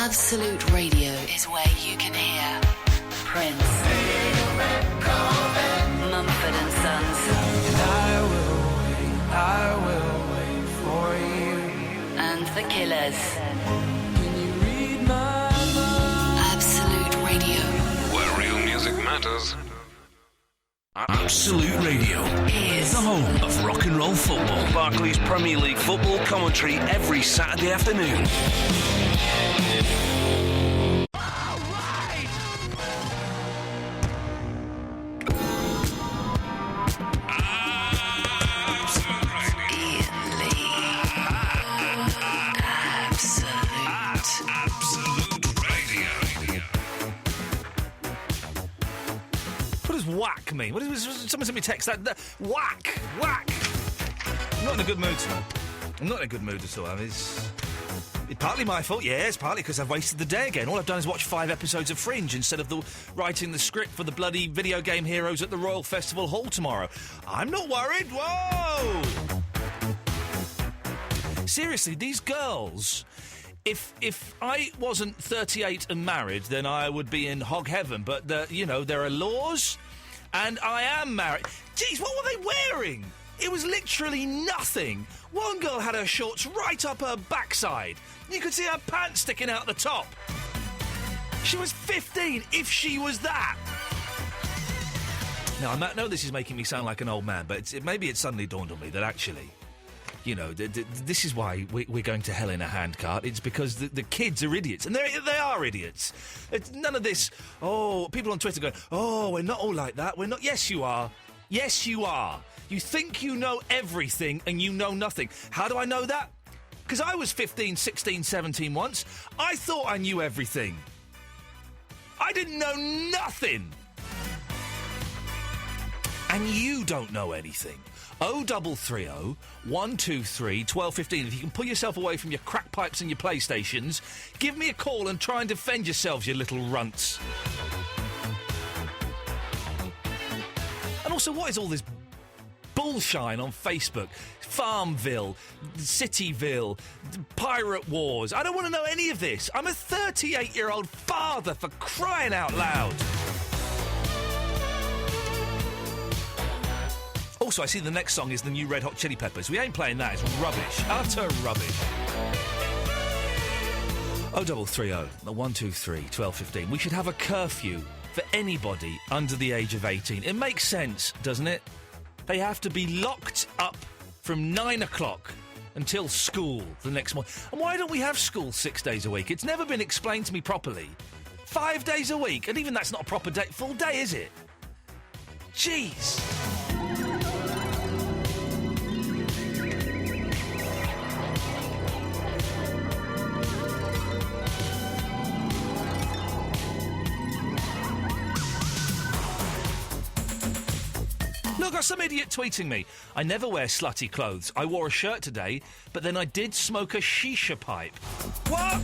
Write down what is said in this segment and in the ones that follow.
Absolute Radio is where you can hear Prince, Mumford and Sons, I will wait for you, and The Killers. Can you read my mind? Absolute Radio. Where real music matters. Absolute Radio is the home of rock and roll football. Barclays Premier League football commentary every Saturday afternoon. Whack mean? What does someone sent me a text that whack. I'm not in a good mood tonight. I'm not in a good mood at all. I mean, it's partly my fault, yes, partly because I've wasted the day again. All I've done is watch 5 episodes of Fringe instead of writing the script for the bloody video game heroes at the Royal Festival Hall tomorrow. I'm not worried. Whoa! Seriously, these girls. If I wasn't 38 and married, then I would be in hog heaven. But, there are laws, and I am married. Jeez, what were they wearing? It was literally nothing. One girl had her shorts right up her backside. You could see her pants sticking out the top. She was 15, if she was that. Now, I know this is making me sound like an old man, but maybe it suddenly dawned on me that actually... this is why we're going to hell in a handcart. It's because the kids are idiots. And they are idiots. It's none of this, people on Twitter going, we're not all like that. We're not. Yes, you are. Yes, you are. You think you know everything and you know nothing. How do I know that? Because I was 15, 16, 17 once. I thought I knew everything. I didn't know nothing. And you don't know anything. 0330 123 1215. If you can pull yourself away from your crack pipes and your PlayStations, give me a call and try and defend yourselves, you little runts. And also, what is all this bullshine on Facebook? Farmville, Cityville, Pirate Wars. I don't want to know any of this. I'm a 38-year-old father, for crying out loud. Also, I see the next song is the new Red Hot Chili Peppers. We ain't playing that. It's rubbish. Utter rubbish. 0330 123 1215. We should have a curfew for anybody under the age of 18. It makes sense, doesn't it? They have to be locked up from 9 o'clock until school the next morning. And why don't we have school 6 days a week? It's never been explained to me properly. 5 days a week, and even that's not a proper day, full day, is it? Jeez. Look, got some idiot tweeting me. I never wear slutty clothes. I wore a shirt today, but then I did smoke a shisha pipe. What?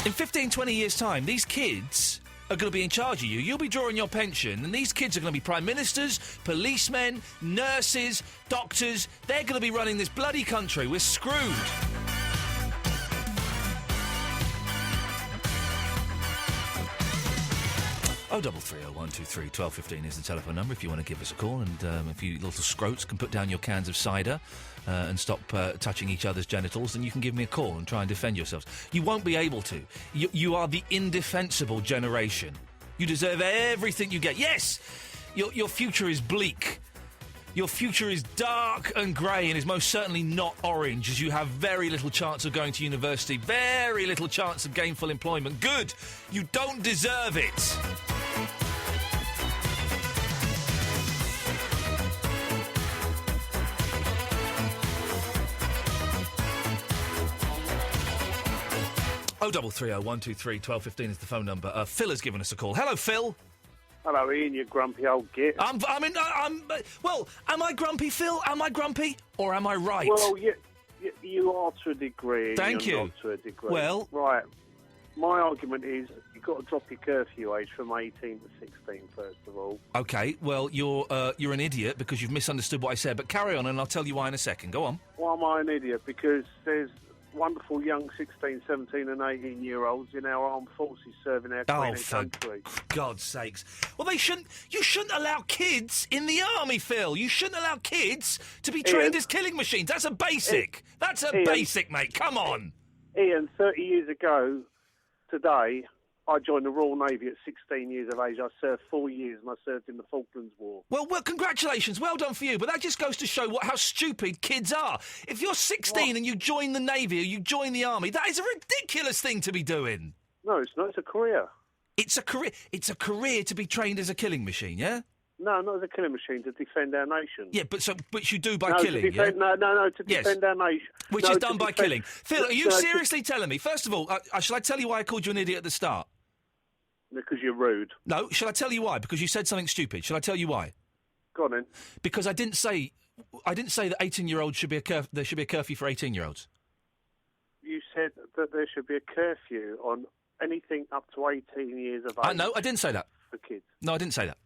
In 15, 20 years' time, these kids are going to be in charge of you. You'll be drawing your pension, and these kids are going to be prime ministers, policemen, nurses, doctors. They're going to be running this bloody country. We're screwed. 0330 123 1215 is the telephone number if you want to give us a call, and if you little scroats can put down your cans of cider and stop touching each other's genitals, then you can give me a call and try and defend yourselves. You won't be able to. You are the indefensible generation. You deserve everything you get. Yes, your future is bleak. Your future is dark and grey and is most certainly not orange, as you have very little chance of going to university, very little chance of gainful employment. Good! You don't deserve it! Oh, 0330 123 1215 is the phone number. Phil has given us a call. Hello, Phil. Hello, Ian, you grumpy old git. Well, am I grumpy, Phil? Am I grumpy? Or am I right? Well, you are to a degree. Thank you. Not to a degree. Well... Right. my argument is you've got to drop your curfew age from 18 to 16, first of all. OK, well, you're an idiot because you've misunderstood what I said, but carry on and I'll tell you why in a second. Go on. Why am I an idiot? Because there's wonderful young 16, 17 and 18-year-olds in our armed forces serving our Queen and country. God's sakes. Well, you shouldn't allow kids in the army, Phil. You shouldn't allow kids to be trained as killing machines. That's a basic. That's a basic, mate. Come on. Ian, 30 years ago today, I joined the Royal Navy at 16 years of age. I served 4 years and I served in the Falklands War. Well, congratulations. Well done for you. But that just goes to show how stupid kids are. If you're 16 and you join the Navy or you join the Army, that is a ridiculous thing to be doing. No, it's not. It's a career. It's a career. It's a career to be trained as a killing machine, yeah? No, not as a killing machine, to defend our nation. Yeah, which you do by killing, yeah? No, to defend our nation. Which is done by killing. Phil, are you seriously telling me, first of all, shall I tell you why I called you an idiot at the start? Because you're rude. No, shall I tell you why? Because you said something stupid. Shall I tell you why? Go on then. Because I didn't say that 18-year-olds should be there should be a curfew for 18-year-olds. You said that there should be a curfew on anything up to 18 years of age. No, I didn't say that. For kids. No, I didn't say that.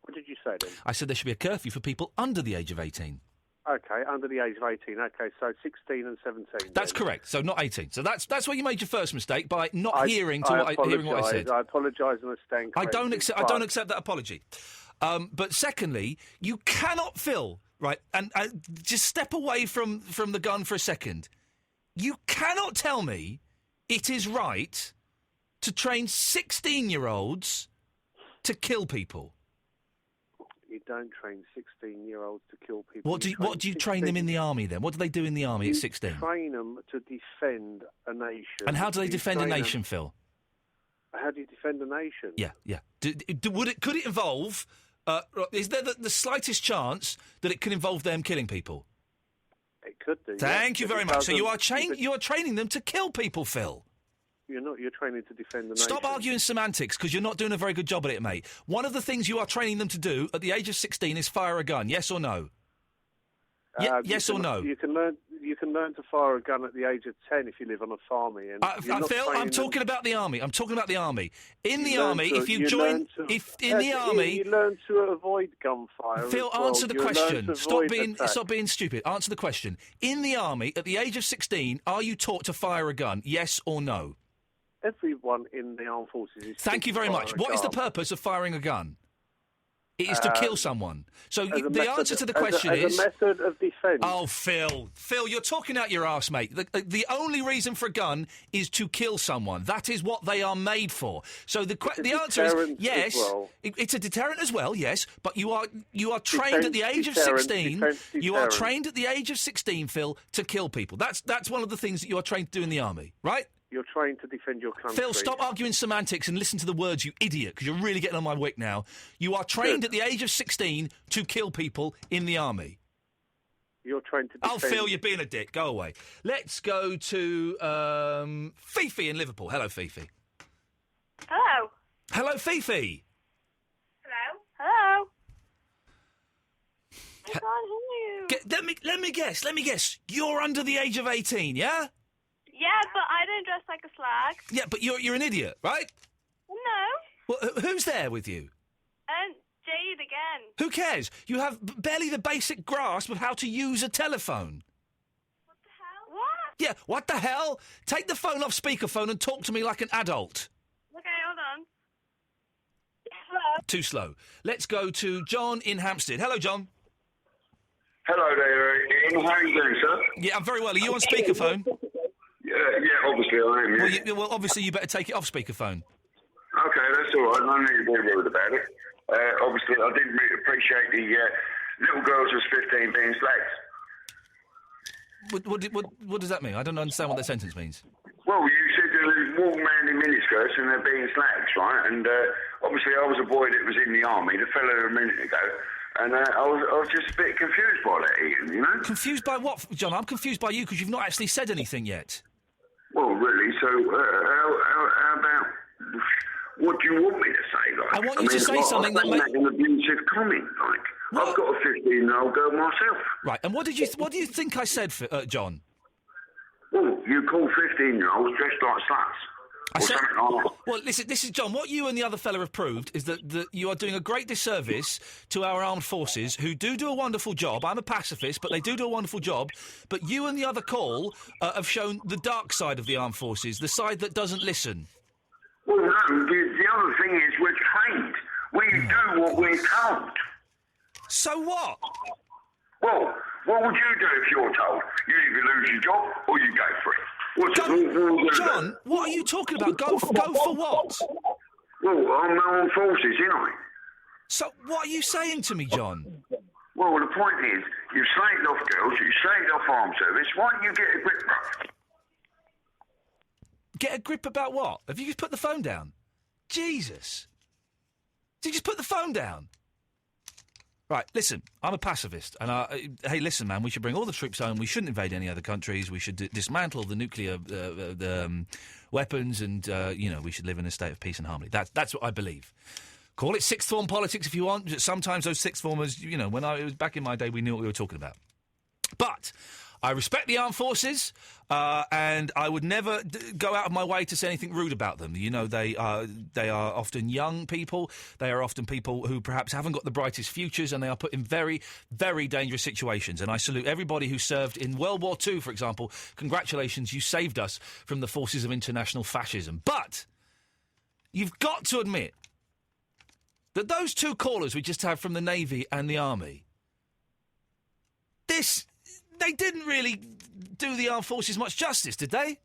What did you say then? I said there should be a curfew for people under the age of 18. OK, under the age of 18. OK, so 16 and 17. That's correct. So not 18. So that's where you made your first mistake by not hearing what I said. I apologise and I stand corrected. I don't accept that apology. But secondly, you cannot, Phil, right, and just step away from the gun for a second. You cannot tell me it is right to train 16-year-olds to kill people. You don't train 16-year-olds to kill people. What do you train them in the army then? What do they do in the army at 16? You train them to defend a nation. And how do they defend a nation, Phil? How do you defend a nation? Yeah. Could it involve? Is there the slightest chance that it can involve them killing people? It could do. Thank you very much. So you are training them to kill people, Phil. You're not. You're training to defend the nation. Stop arguing semantics, because you're not doing a very good job at it, mate. One of the things you are training them to do at the age of 16 is fire a gun. Yes or no? Yes or no? You can learn. You can learn to fire a gun at the age of 10 if you live on a farm. Phil, I'm talking about the army. I'm talking about the army. In the army, if you join, you learn to avoid gunfire. Phil, answer the question. Stop being stupid. Answer the question. In the army, at the age of 16, are you taught to fire a gun? Yes or no? Everyone in the armed forces is. Thank you very much. What is the purpose of firing a gun? It is to kill someone. So the answer to the question is... As a method of defence. Oh, Phil, you're talking out your arse, mate. The only reason for a gun is to kill someone. That is what they are made for. So the answer is yes. Well. It's a deterrent as well, yes. But you are trained at the age of 16. You are trained at the age of 16, Phil, to kill people. That's one of the things that you are trained to do in the army, right? You're trained to defend your country. Phil, stop arguing semantics and listen to the words, you idiot, because you're really getting on my wick now. You are trained at the age of 16 to kill people in the army. You're trained to defend... Oh, Phil, you're being a dick. Go away. Let's go to Fifi in Liverpool. Hello, Fifi. Hello. Hello, Fifi. Hello. I can't hear you. Let me guess. You're under the age of 18, yeah? Yeah, but I don't dress like a slag. Yeah, but you're an idiot, right? No. Well, who's there with you? Jade again. Who cares? You have barely the basic grasp of how to use a telephone. What the hell? What? Yeah, what the hell? Take the phone off speakerphone and talk to me like an adult. Okay, hold on. Hello. Too slow. Let's go to John in Hampstead. Hello, John. Hello there, Ian. How are you doing, sir? Yeah, I'm very well. Are you on speakerphone? Yeah, obviously I am, yeah. Well, obviously you better take it off speakerphone. Okay, that's all right. No need to be worried about it. Obviously, I didn't really appreciate the little girls was 15 being slags. What does that mean? I don't understand what that sentence means. Well, you said there was one man in miniskirts and they're being slags, right? And obviously I was a boy that was in the army, the fella a minute ago, and I was just a bit confused by that, Ian, you know? Confused by what, John? I'm confused by you because you've not actually said anything yet. Well, really, so how about... What do you want me to say? Like, I want you to say something that makes an abusive comment. Like, what? I've got a 15-year-old girl myself. Right, and what do you think I said, John? Well, you call 15-year-olds dressed like sluts. Or something like that. Well, listen, this is John. What you and the other fella have proved is that you are doing a great disservice to our armed forces, who do a wonderful job. I'm a pacifist, but they do a wonderful job. But you and the other call have shown the dark side of the armed forces, the side that doesn't listen. Well, no, the other thing is we're trained. We do what we're told. So what? Well, what would you do if you're told? You either lose your job or you go for it. John, what are you talking about? Go for what? Well, I'm the armed forces, ain't I? So, what are you saying to me, John? Well, the point is, you've slaved off girls, you've slaved off armed service, why don't you get a grip, bro? Get a grip about what? Have you just put the phone down? Jesus. Did you just put the phone down? Right, listen, I'm a pacifist, and hey, listen, man, we should bring all the troops home, we shouldn't invade any other countries, we should dismantle the nuclear weapons, and, we should live in a state of peace and harmony. That's what I believe. Call it sixth form politics if you want. Sometimes those sixth formers, when it was back in my day, we knew what we were talking about. But I respect the armed forces, and I would never go out of my way to say anything rude about them. They are often young people. They are often people who perhaps haven't got the brightest futures, and they are put in very, very dangerous situations. And I salute everybody who served in World War II, for example. Congratulations, you saved us from the forces of international fascism. But you've got to admit that those two callers we just had from the Navy and the Army, they didn't really do the armed forces much justice, did they?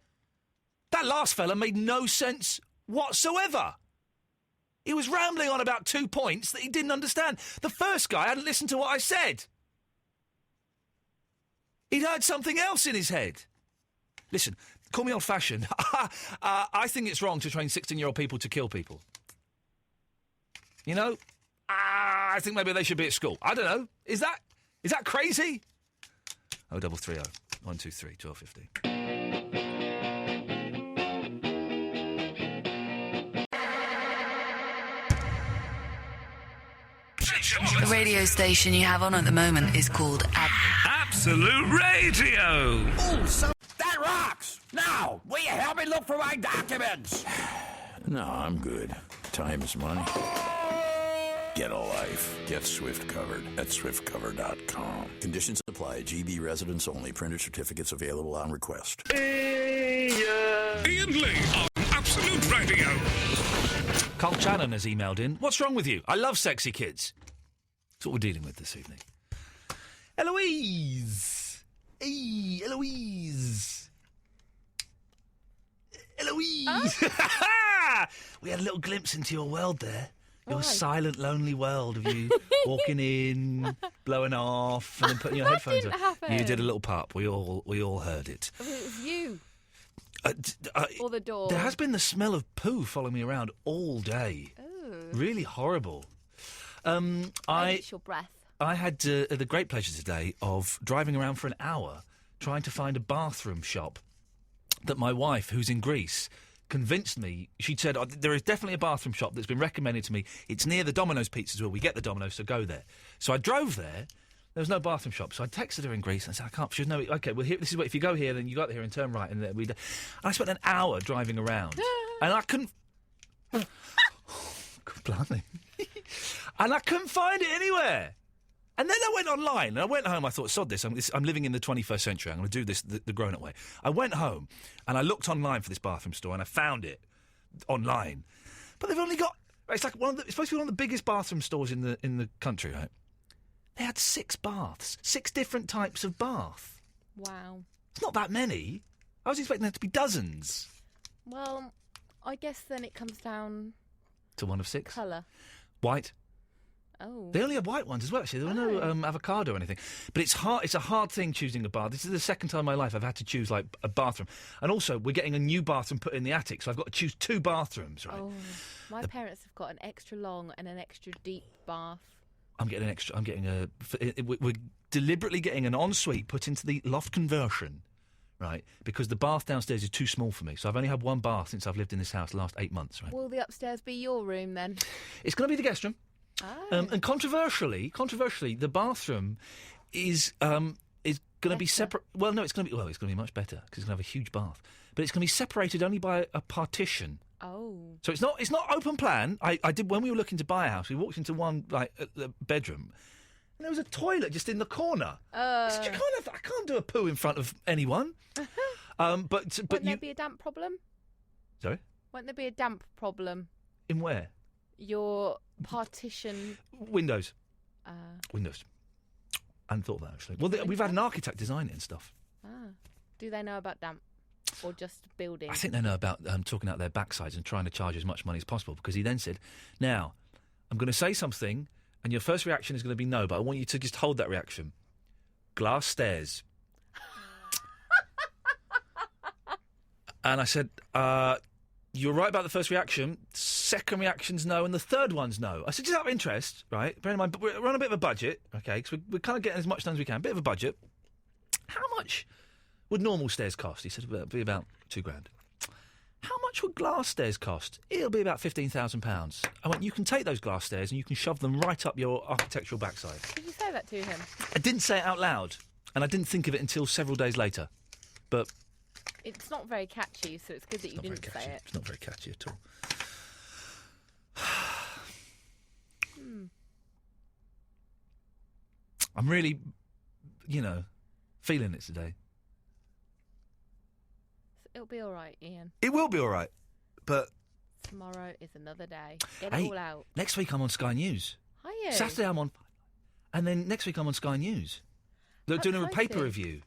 That last fella made no sense whatsoever. He was rambling on about 2 points that he didn't understand. The first guy hadn't listened to what I said. He'd heard something else in his head. Listen, call me old-fashioned. I think it's wrong to train 16-year-old people to kill people. I think maybe they should be at school. I don't know. Is that crazy? 0330 123 1215. The radio station you have on at the moment is called Absolute Radio. Ooh, so that rocks. Now, will you help me look for my documents? No, I'm good. Time is money. Get a life. Get Swift covered at swiftcover.com. Conditions apply. GB residents only. Printed certificates available on request. Iain Lee on Absolute Radio. Carl Shannon has emailed in. What's wrong with you? I love sexy kids. That's what we're dealing with this evening. Eloise. Hey, Eloise. Eloise. We had a little glimpse into your world there. Your silent, lonely world of you walking in, blowing off, and then putting your headphones on. Happen. You did a little pop. We all heard it. It was you. Or the door. There has been the smell of poo following me around all day. Ooh. Really horrible. It's your breath. I had the great pleasure today of driving around for an hour trying to find a bathroom shop that my wife, who's in Greece, convinced me. She said, there is definitely a bathroom shop that's been recommended to me. It's near the Domino's pizzas where we get the Domino's, so go there. So I drove there. There was no bathroom shop. So I texted her in Greece and I said, I can't. She said, no, okay, well, this is what, if you go here, then you go up here and turn right. And I spent an hour driving around. And I couldn't... Blimey. And I couldn't find it anywhere. And then I went online, and I went home, I thought, sod this, I'm living in the 21st century, I'm going to do this the grown-up way. I went home, and I looked online for this bathroom store, and I found it online. But they've only got... It's like it's supposed to be one of the biggest bathroom stores in the country, right? They had 6 baths, 6 different types of bath. Wow. It's not that many. I was expecting there to be dozens. Well, I guess then it comes down... To one of 6? Colour. White. Oh. They only have white ones as well, actually. There were no avocado or anything. But it's hard. It's a hard thing choosing a bath. This is the second time in my life I've had to choose, like, a bathroom. And also, we're getting a new bathroom put in the attic, so I've got to choose 2 bathrooms, right? Oh, my parents have got an extra long and an extra deep bath. We're deliberately getting an ensuite put into the loft conversion, right? Because the bath downstairs is too small for me. So I've only had 1 bath since I've lived in this house the last 8 months, right? Will the upstairs be your room, then? It's going to be the guest room. Oh. And controversially, the bathroom is going going to be separate. Well, no, it's going to be much better because it's going to have a huge bath. But it's going to be separated only by a partition. Oh. So it's not open plan. I did when we were looking to buy a house. We walked into one bedroom, and there was a toilet just in the corner. I can't do a poo in front of anyone. But Wouldn't there be a damp problem? Sorry. Won't there be a damp problem? In where? Your partition. Windows. Windows. I hadn't thought of that actually. Well, we've had an architect design it and stuff. Do they know about damp? Or just building? I think they know about talking out their backsides and trying to charge as much money as possible, because he then said, now, I'm going to say something, and your first reaction is going to be no, but I want you to just hold that reaction. Glass stairs. And I said, you're right about the first reaction, second reaction's no, and the third one's no. I said, just out of interest, right, bear in mind, we're on a bit of a budget, okay, because we're kind of getting as much done as we can, bit of a budget. How much would normal stairs cost? He said it'd be about £2,000. How much would glass stairs cost? It'll be about £15,000. I went, you can take those glass stairs and you can shove them right up your architectural backside. Did you say that to him? I didn't say it out loud, and I didn't think of it until several days later. But it's not very catchy, so it's good that you didn't say it. It's not very catchy at all. I'm really, feeling it today. It'll be all right, Ian. It will be all right, but tomorrow is another day. Get it all out. Next week I'm on Sky News. Are you? Saturday I'm on, and then next week I'm on Sky News. They're doing a paper review.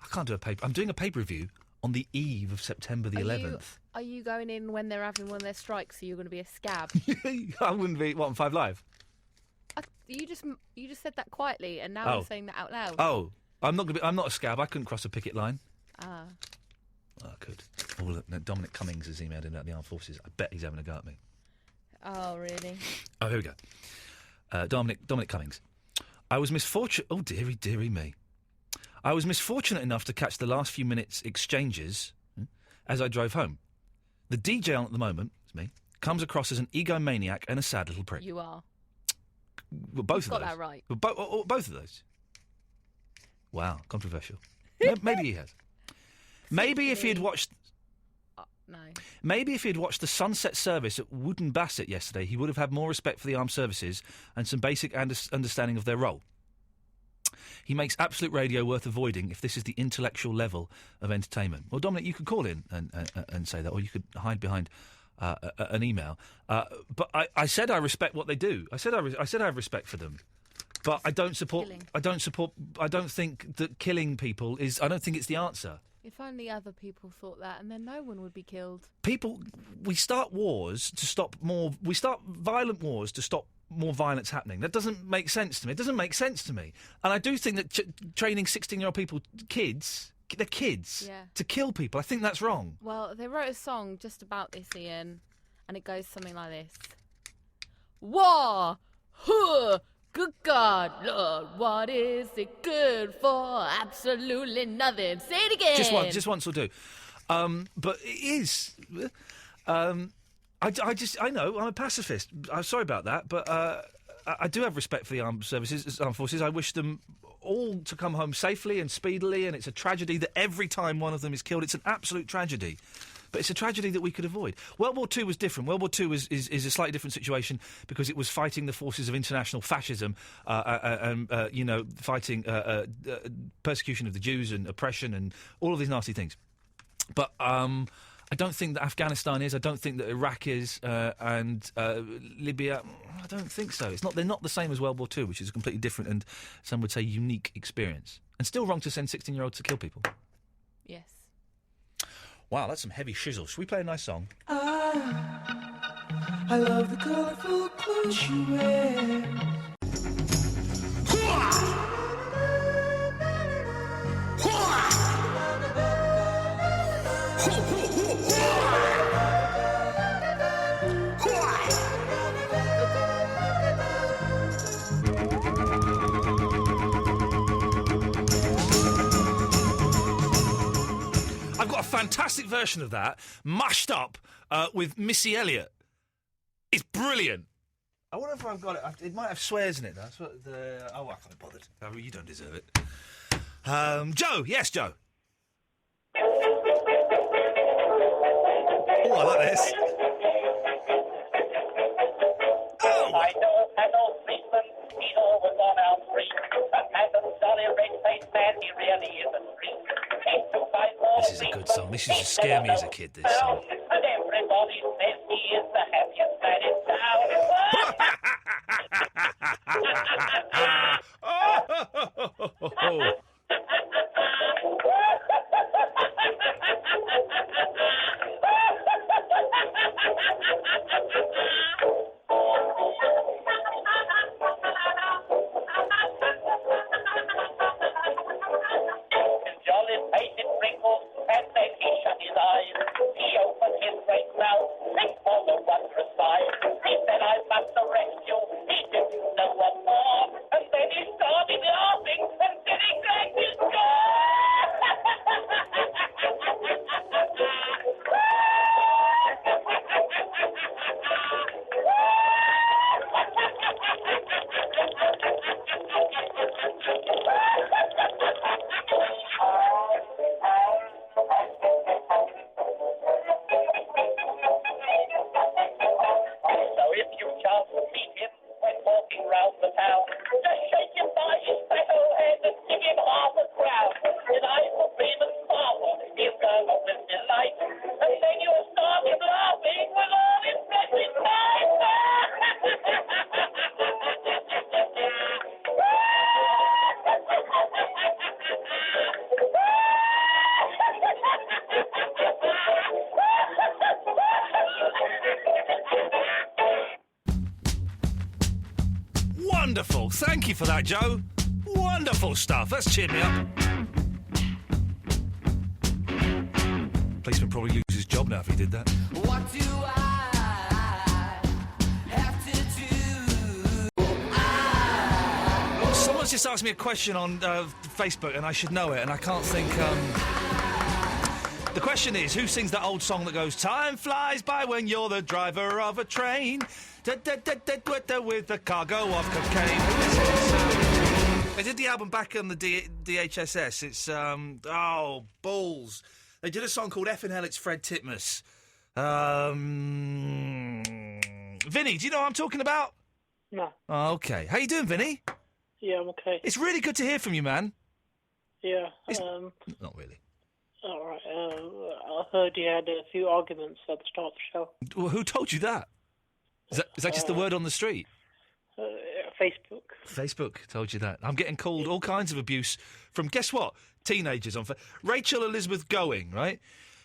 I can't do a paper. I'm doing a paper review on the eve of September the 11th. Are you going in when they're having one of their strikes, so you're going to be a scab? I wouldn't be. What, on 5 Live? You just said that quietly, and now I'm saying that out loud. Oh, I'm not a scab. I couldn't cross a picket line. Ah. Oh, I could. Oh, look, no, Dominic Cummings has emailed in about the armed forces. I bet he's having a go at me. Oh, really? Oh, here we go. Dominic Cummings. I was misfortunate. Oh, dearie me. I was misfortunate enough to catch the last few minutes exchanges as I drove home. The DJ on at the moment, it's me, comes across as an egomaniac and a sad little prick. You are. Well, both You've of got those. that right. Both of those. Wow, controversial. Maybe he has. Maybe if he had watched... No. Maybe if he had watched the sunset service at Wooden Bassett yesterday, he would have had more respect for the armed services and some basic understanding of their role. He makes absolute radio worth avoiding if this is the intellectual level of entertainment. Well, Dominic, you could call in and say that, or you could hide behind an email. But I said I respect what they do. I said I have respect for them. But I don't support. Killing. I don't think that killing people is. I don't think it's the answer. If only other people thought that, and then no one would be killed. We start wars to stop more. We start violent wars to stop more violence happening. That doesn't make sense to me. It doesn't make sense to me. And I do think that training 16-year-old people, they're kids, to kill people, I think that's wrong. Well, they wrote a song just about this, Ian, and it goes something like this. War! Huh! Good God, Lord, what is it good for? Absolutely nothing. Say it again. Just once will do. But it is. I know, I'm a pacifist. I'm sorry about that, but I do have respect for the armed forces. I wish them all to come home safely and speedily, and it's a tragedy that every time one of them is killed, it's an absolute tragedy. But it's a tragedy that we could avoid. World War II was different. World War II is a slightly different situation because it was fighting the forces of international fascism and fighting persecution of the Jews and oppression and all of these nasty things. But I don't think that Afghanistan is. I don't think that Iraq is. And Libya, I don't think so. They're not the same as World War II, which is a completely different and some would say unique experience. And still wrong to send 16-year-olds to kill people. Yes. Wow, that's some heavy shizzle. Should we play a nice song? I love the colourful clothes she wears. I've got a fantastic version of that, mashed up with Missy Elliott. It's brilliant. I wonder if I've got it. It might have swears in it. That's what I can't be bothered. You don't deserve it. Joe, yes, Joe. Oh, I like this. I know an old policeman, he's always on our street. A handsome, jolly, red-faced man, he really is a street. This is a good song. This used to scare me as a kid, this song. And everybody says he is the happiest man in town. Jolly face it wrinkles, and then he shut his eyes. He opened his great mouth, and for the wondrous sight, he said, I must arrest you. He didn't know what for, and then he started laughing, and then he dragged his So if you chance to meet him when walking round the town, just shake him by his fat old head and give him half a crown. His eyes will beam and sparkle, he'll gurgle with delight, and then you'll start him laughing with all his blessed might. Wonderful. Thank you for that, Joe. Wonderful stuff. That's cheered me up. Policeman probably lose his job now if he did that. What do I have to do? Someone's just asked me a question on Facebook, and I should know it, and I can't think. The question is, who sings that old song that goes, "Time flies by when you're the driver of a train, with the cargo of cocaine"? They did the album back on the DHSS. It's balls. They did a song called "Effin' Hell, It's Fred Titmus." Vinny, do you know what I'm talking about? No. Oh, okay. How you doing, Vinny? Yeah, I'm okay. It's really good to hear from you, man. Yeah. Not really. All right. I heard you had a few arguments at the start of the show. Well, who told you that? Is that just the word on the street? Facebook. Facebook told you that. I'm getting called all kinds of abuse from, guess what? Teenagers on Rachel Elizabeth Going, right?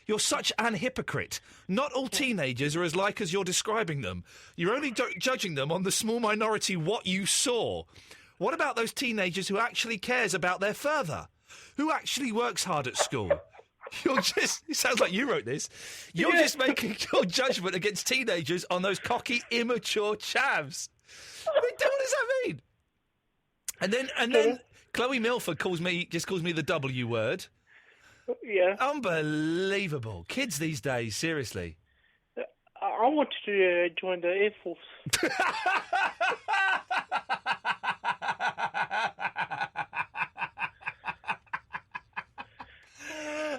You're such an hypocrite. Not all teenagers are as like as you're describing them. You're only judging them on the small minority what you saw. What about those teenagers who actually cares about their further? Who actually works hard at school? You're just... It sounds like you wrote this. You're just making your judgment against teenagers on those cocky, immature chavs. What does that mean? And then Chloe Milford calls me the W word. Yeah. Unbelievable. Kids these days, seriously. I wanted to join the Air Force.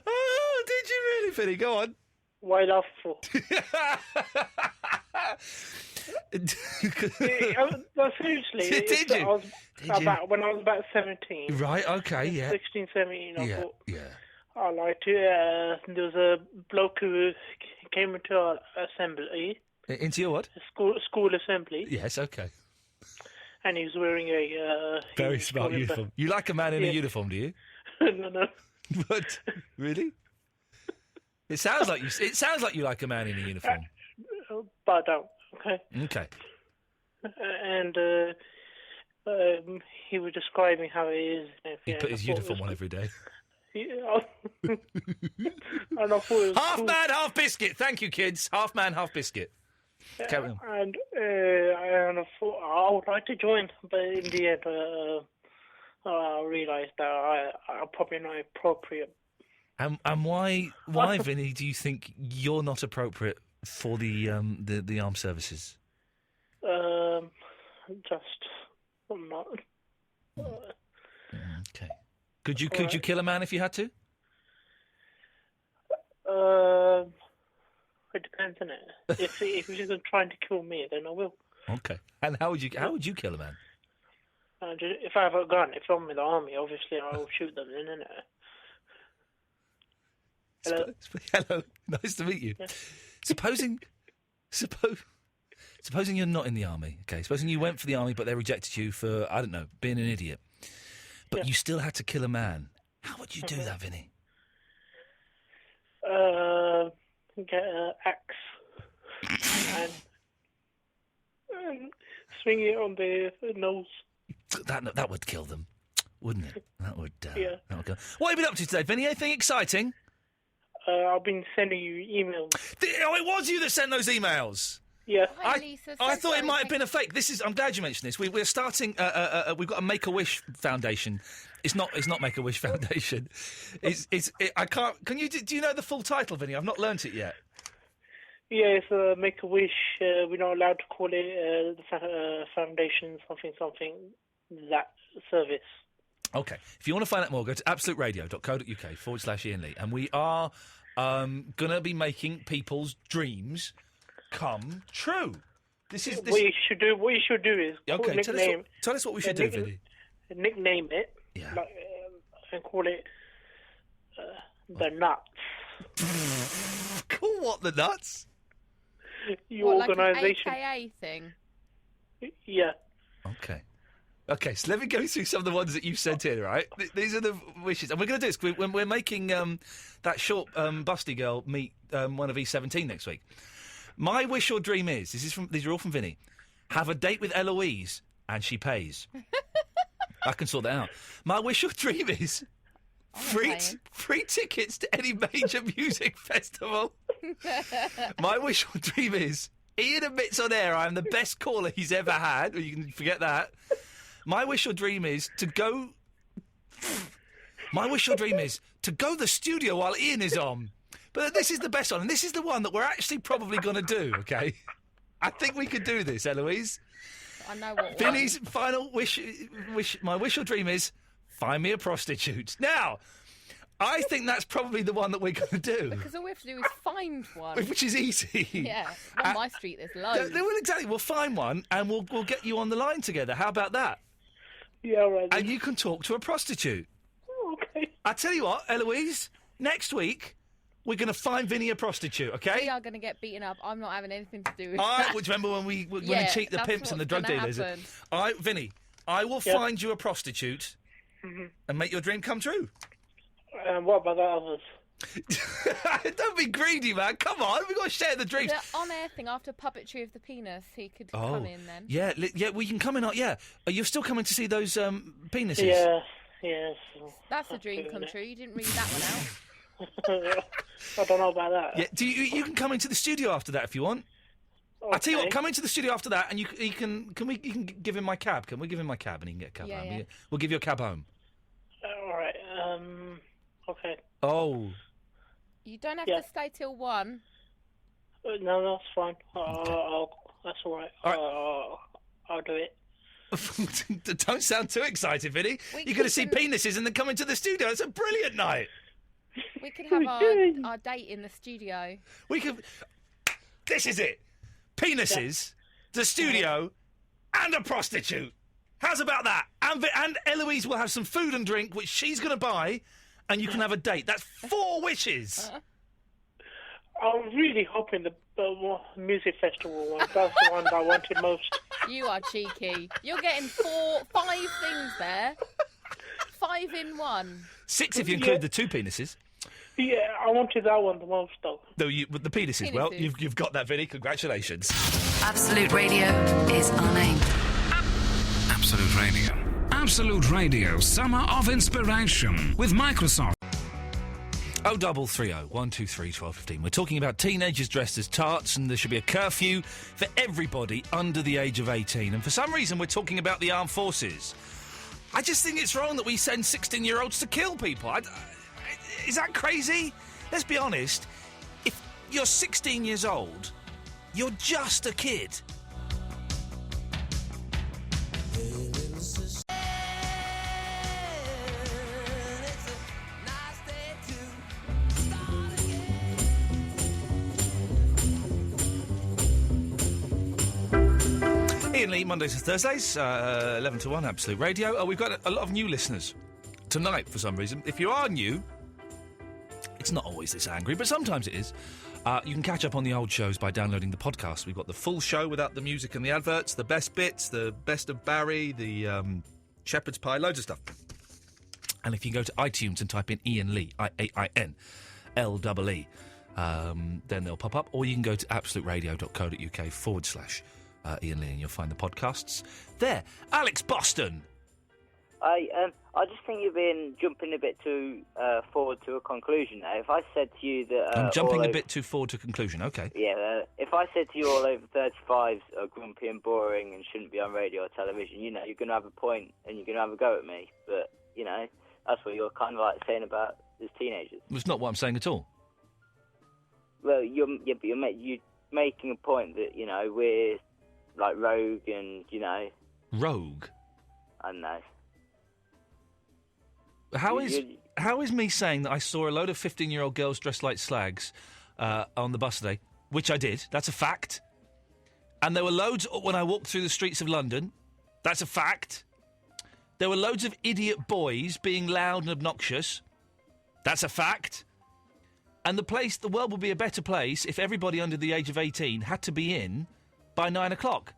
Oh, did you really, Vinny? Go on. Why love for? No, seriously. Did you? When I was about 17. Right, okay, yeah. 16, 17, I thought, yeah. I liked it. There was a bloke who came into our assembly. Into your what? School assembly. Yes, okay. And he was wearing a... Very smart uniform. You like a man in a uniform, do you? No. What? Really? It sounds like you like a man in a uniform. But I don't. Okay. Okay. And he was describing how it is. He put his uniform on every day. And I thought it was half cool. man, half biscuit. Thank you, kids. Half man, half biscuit. Carry on. And I thought I would like to join, but in the end, I realised that I'm probably not appropriate. And why, Vinny, do you think you're not appropriate for the armed services? Just I'm not. Okay. Could you kill a man if you had to? It depends, innit? If he's just trying to kill me, then I will. Okay. And how would you kill a man? If I have a gun, if I'm in the army, obviously I will shoot them, innit? Hello. Hello. Nice to meet you. Yeah. Supposing you're not in the army, okay? Supposing you went for the army, but they rejected you for, I don't know, being an idiot. But you still had to kill a man. How would you do that, Vinny? Get an axe and swing it on the nose. That would kill them, wouldn't it? That would. Yeah. That would kill. What have you been up to today, Vinny? Anything exciting? I've been sending you emails. It was you that sent those emails. Yeah. I thought it might have been a fake. I'm glad you mentioned this. We're starting. We've got a Make-A-Wish Foundation. It's not Make-A-Wish Foundation. I can't. Can you? Do you know the full title, Vinny? I've not learnt it yet. Yeah, it's Make-A-Wish. We're not allowed to call it the foundation something. That service. Okay. If you want to find out more, go to absoluteradio.co.uk/Iain Lee, and we are going to be making people's dreams come true. What you should do is okay. Tell us what we should do, Vinny. Nickname it. Yeah. And call it the nuts. Call what the nuts? Your organisation. Like an AKA thing. Yeah. Okay, so let me go through some of the ones that you've sent in, right? These are the wishes. And we're going to do this when we're making that short busty girl meet one of E17 next week. My wish or dream is, these are all from Vinny, have a date with Eloise and she pays. I can sort that out. My wish or dream is free tickets to any major music festival. My wish or dream is Iain admits on air I am the best caller he's ever had. You can forget that. My wish or dream is to go... My wish or dream is to go to the studio while Iain is on. But this is the best one, and this is the one that we're actually probably going to do, OK? I think we could do this, Eloise. I know what Vinny's final wish... My wish or dream is find me a prostitute. Now, I think that's probably the one that we're going to do. Because all we have to do is find one. Which is easy. Yeah. On my street, there's loads. Well, exactly. We'll find one, and we'll get you on the line together. How about that? Yeah, right. And you can talk to a prostitute. Okay. I tell you what, Eloise, next week, we're going to find Vinny a prostitute, OK? We are going to get beaten up. I'm not having anything to do with that. that. Which remember when we cheat the pimps and the drug dealers? Vinny, I will find you a prostitute and make your dream come true. What about the others? Don't be greedy, man. Come on, we've got to share the dreams. The on-air thing after puppetry of the penis, he could come in then. Yeah, we can come in. Yeah, are you still coming to see those penises? Yeah, yes. That's a dream come true. You didn't read that one out. I don't know about that. Yeah, you can come into the studio after that if you want. Okay. I tell you what, come into the studio after that, and you can give him my cab. Can we give him my cab and he can get a cab home? Yeah. We'll give you a cab home. All right. Okay. Oh. You don't have to stay till 1. No, that's fine. That's all right. I'll do it. Don't sound too excited, Vinny. You're going to see penises and then come into the studio. It's a brilliant night. We could have our date in the studio. We could. This is it. Penises, the studio, and a prostitute. How's about that? And Eloise will have some food and drink, which she's going to buy, and you can have a date. That's 4 wishes. I'm really hoping the music festival one. That's the one I wanted most. You are cheeky. You're getting 5 things there. 5 in 1. 6 if you include the 2 penises. Yeah, I wanted that one the most, though. No, the penises. Well, you've got that, Vinny. Congratulations. Absolute Radio is our name. Absolute Radio. Absolute Radio Summer of Inspiration with Microsoft. 0330 123 1215. We're talking about teenagers dressed as tarts, and there should be a curfew for everybody under the age of 18. And for some reason, we're talking about the armed forces. I just think it's wrong that we send 16-year-olds to kill people. Is that crazy? Let's be honest. If you're 16 years old, you're just a kid. Iain Lee, Mondays and Thursdays, 11 to 1, Absolute Radio. We've got a lot of new listeners tonight for some reason. If you are new, it's not always this angry, but sometimes it is. You can catch up on the old shows by downloading the podcast. We've got the full show without the music and the adverts, the best bits, the best of Barry, the shepherd's pie, loads of stuff. And if you go to iTunes and type in Iain Lee, IAINLEE, then they'll pop up. Or you can go to absoluteradio.co.uk/Iain Lee and you'll find the podcasts there. Alex Boston. I just think you've been jumping a bit too forward to a conclusion now. If I said to you that... I'm jumping a bit too forward to a conclusion, OK. Yeah, if I said to you all over 35s are grumpy and boring and shouldn't be on radio or television, you know, you're going to have a point and you're going to have a go at me. But, you know, that's what you're kind of like saying about as teenagers. It's not what I'm saying at all. Well, you're making a point that, you know, we're like rogue and, you know... Rogue? I don't know. How is me saying that I saw a load of 15-year-old girls dressed like slags on the bus today, which I did, that's a fact, and there were loads when I walked through the streets of London, that's a fact, there were loads of idiot boys being loud and obnoxious, that's a fact, and the world would be a better place if everybody under the age of 18 had to be in by 9 o'clock.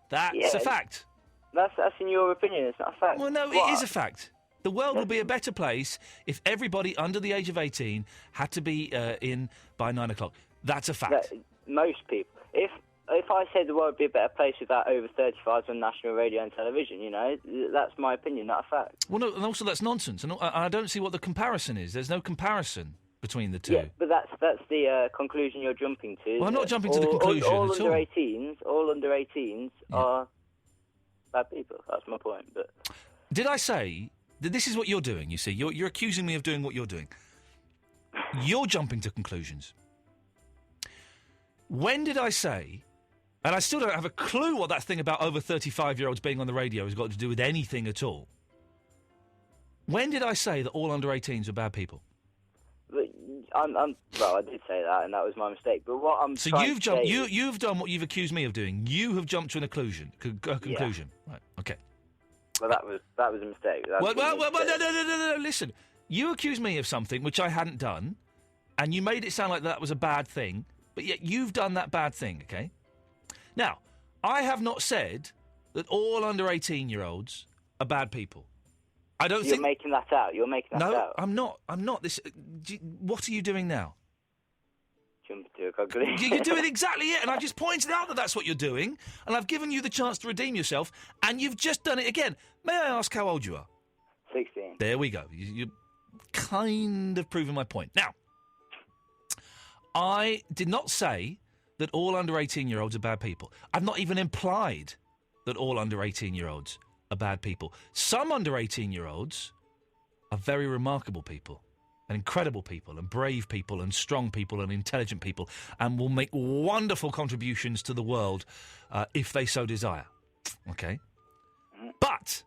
That's a fact. That's in your opinion, it's not a fact. Well, no, it is a fact. The world would be a better place if everybody under the age of 18 had to be in by 9 o'clock. That's a fact. Most people. If I said the world would be a better place without over 35s on national radio and television, you know, that's my opinion, not a fact. Well, no, and also that's nonsense. And I don't see what the comparison is. There's no comparison between the two. Yeah, but that's the conclusion you're jumping to. Well, I'm not jumping to the conclusion at all. All under 18s are bad people. That's my point. But did I say... This is what you're doing, you see. You're accusing me of doing what you're doing. You're jumping to conclusions. When did I say, and I still don't have a clue what that thing about over 35-year-olds being on the radio has got to do with anything at all. When did I say that all under 18s are bad people? Well, I did say that, and that was my mistake. But what I'm so trying you've to jumped. say You've done what you've accused me of doing. You have jumped to a conclusion. Right. Okay. Well, that was a mistake. Well, no. Listen, you accused me of something which I hadn't done, and you made it sound like that was a bad thing, but yet you've done that bad thing, OK? Now, I have not said that all under 18-year-olds are bad people. I don't think... You're making that out. You're making that out. No, I'm not. What are you doing now? Jump to a conclusion. You're doing exactly it, and I just pointed out that that's what you're doing, and I've given you the chance to redeem yourself, and you've just done it again. May I ask how old you are? 16. There we go. You're kind of proving my point. Now, I did not say that all under 18-year-olds are bad people. I've not even implied that all under 18-year-olds are bad people. Some under 18-year-olds are very remarkable people. And incredible people, and brave people, and strong people, and intelligent people, and will make wonderful contributions to the world if they so desire. Okay? But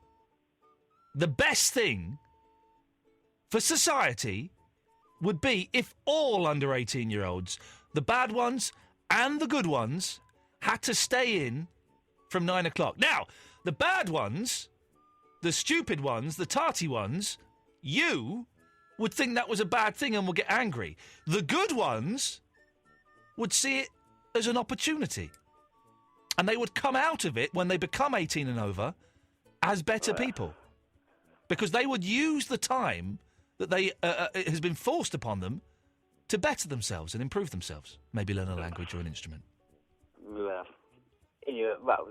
the best thing for society would be if all under 18-year-olds, the bad ones and the good ones, had to stay in from 9 o'clock. Now, the bad ones, the stupid ones, the tarty ones, you... would think that was a bad thing and would get angry. The good ones would see it as an opportunity. And they would come out of it when they become 18 and over as better people. Because they would use the time that it has been forced upon them to better themselves and improve themselves. Maybe learn a language or an instrument. Well,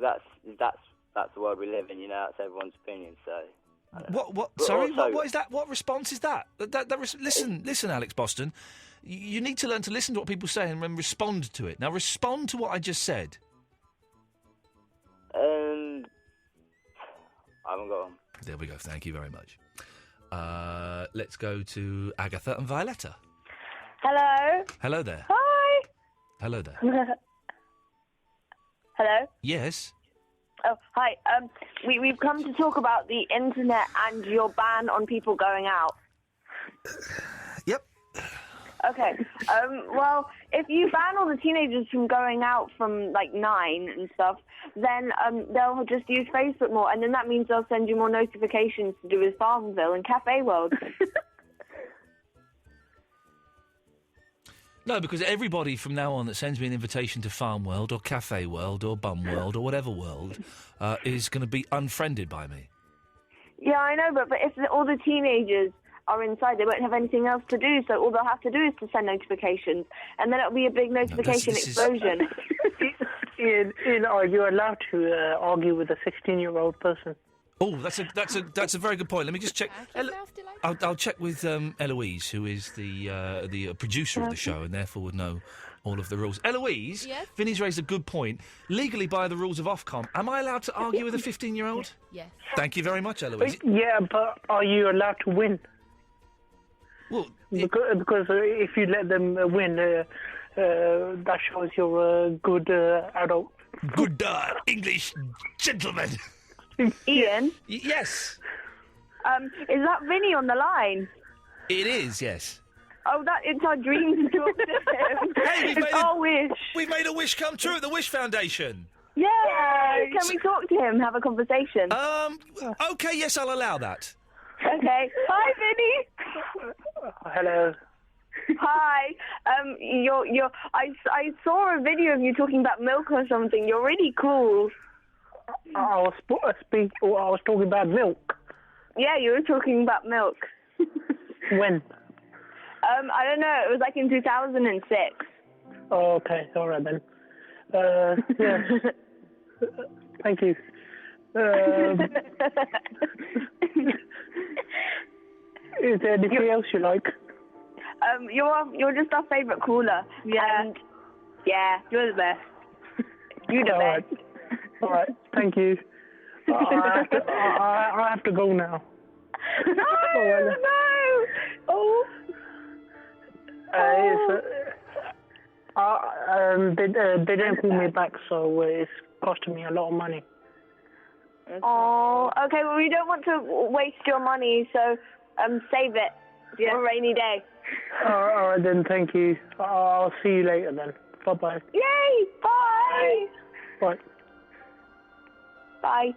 that's the world we live in, you know, that's everyone's opinion, so... What? Sorry, what is that? What response is that? Listen, Alex Boston. You need to learn to listen to what people say and then respond to it. Now, respond to what I just said. I haven't got one. There we go. Thank you very much. Let's go to Agatha and Violetta. Hello. Hello there. Hi. Hello there. Hello. Yes. Oh, hi. We've come to talk about the internet and your ban on people going out. Yep. Okay. Well, if you ban all the teenagers from going out from, 9 and stuff, then they'll just use Facebook more, and then that means they'll send you more notifications to do with Farmville and Cafe World. No, because everybody from now on that sends me an invitation to Farm World or Cafe World or Bum World or whatever world is going to be unfriended by me. Yeah, I know, but if all the teenagers are inside, they won't have anything else to do, so all they'll have to do is to send notifications, and then it'll be a big notification explosion. Ian, are you allowed to argue with a 16-year-old person? Oh, that's a very good point. Let me just check. I'll check with Eloise, who is the producer of the show, and therefore would know all of the rules. Eloise, yes? Vinny's raised a good point. Legally, by the rules of Ofcom, am I allowed to argue with a 15-year-old? Yes. Thank you very much, Eloise. Yeah, but are you allowed to win? Well, because if you let them win, that shows you're a good adult. Good English gentleman. Ian? Yes. Is that Vinny on the line? It is, yes. Oh, it's our dream to talk to him. Hey, it's our wish. We've made a wish come true at the Wish Foundation. Yeah. Can we talk to him, have a conversation? Okay, yes, I'll allow that. Okay. Hi, Vinny. Hello. Hi. I saw a video of you talking about milk or something. You're really cool. I was talking about milk. Yeah, you were talking about milk. When? I don't know. It was like in 2006. Oh, okay. All right then. Yeah. Thank you. Is there anything else you like? You're just our favourite caller. Yeah. And yeah, you're the best. You're the best. All right, thank you. I have to go now. No. Oh. They don't call me back, so it's costing me a lot of money. Oh, okay. Well, we don't want to waste your money, so save it for a rainy day. All right then, thank you. I'll see you later then. Bye-bye. Yay! Bye! Bye. Bye.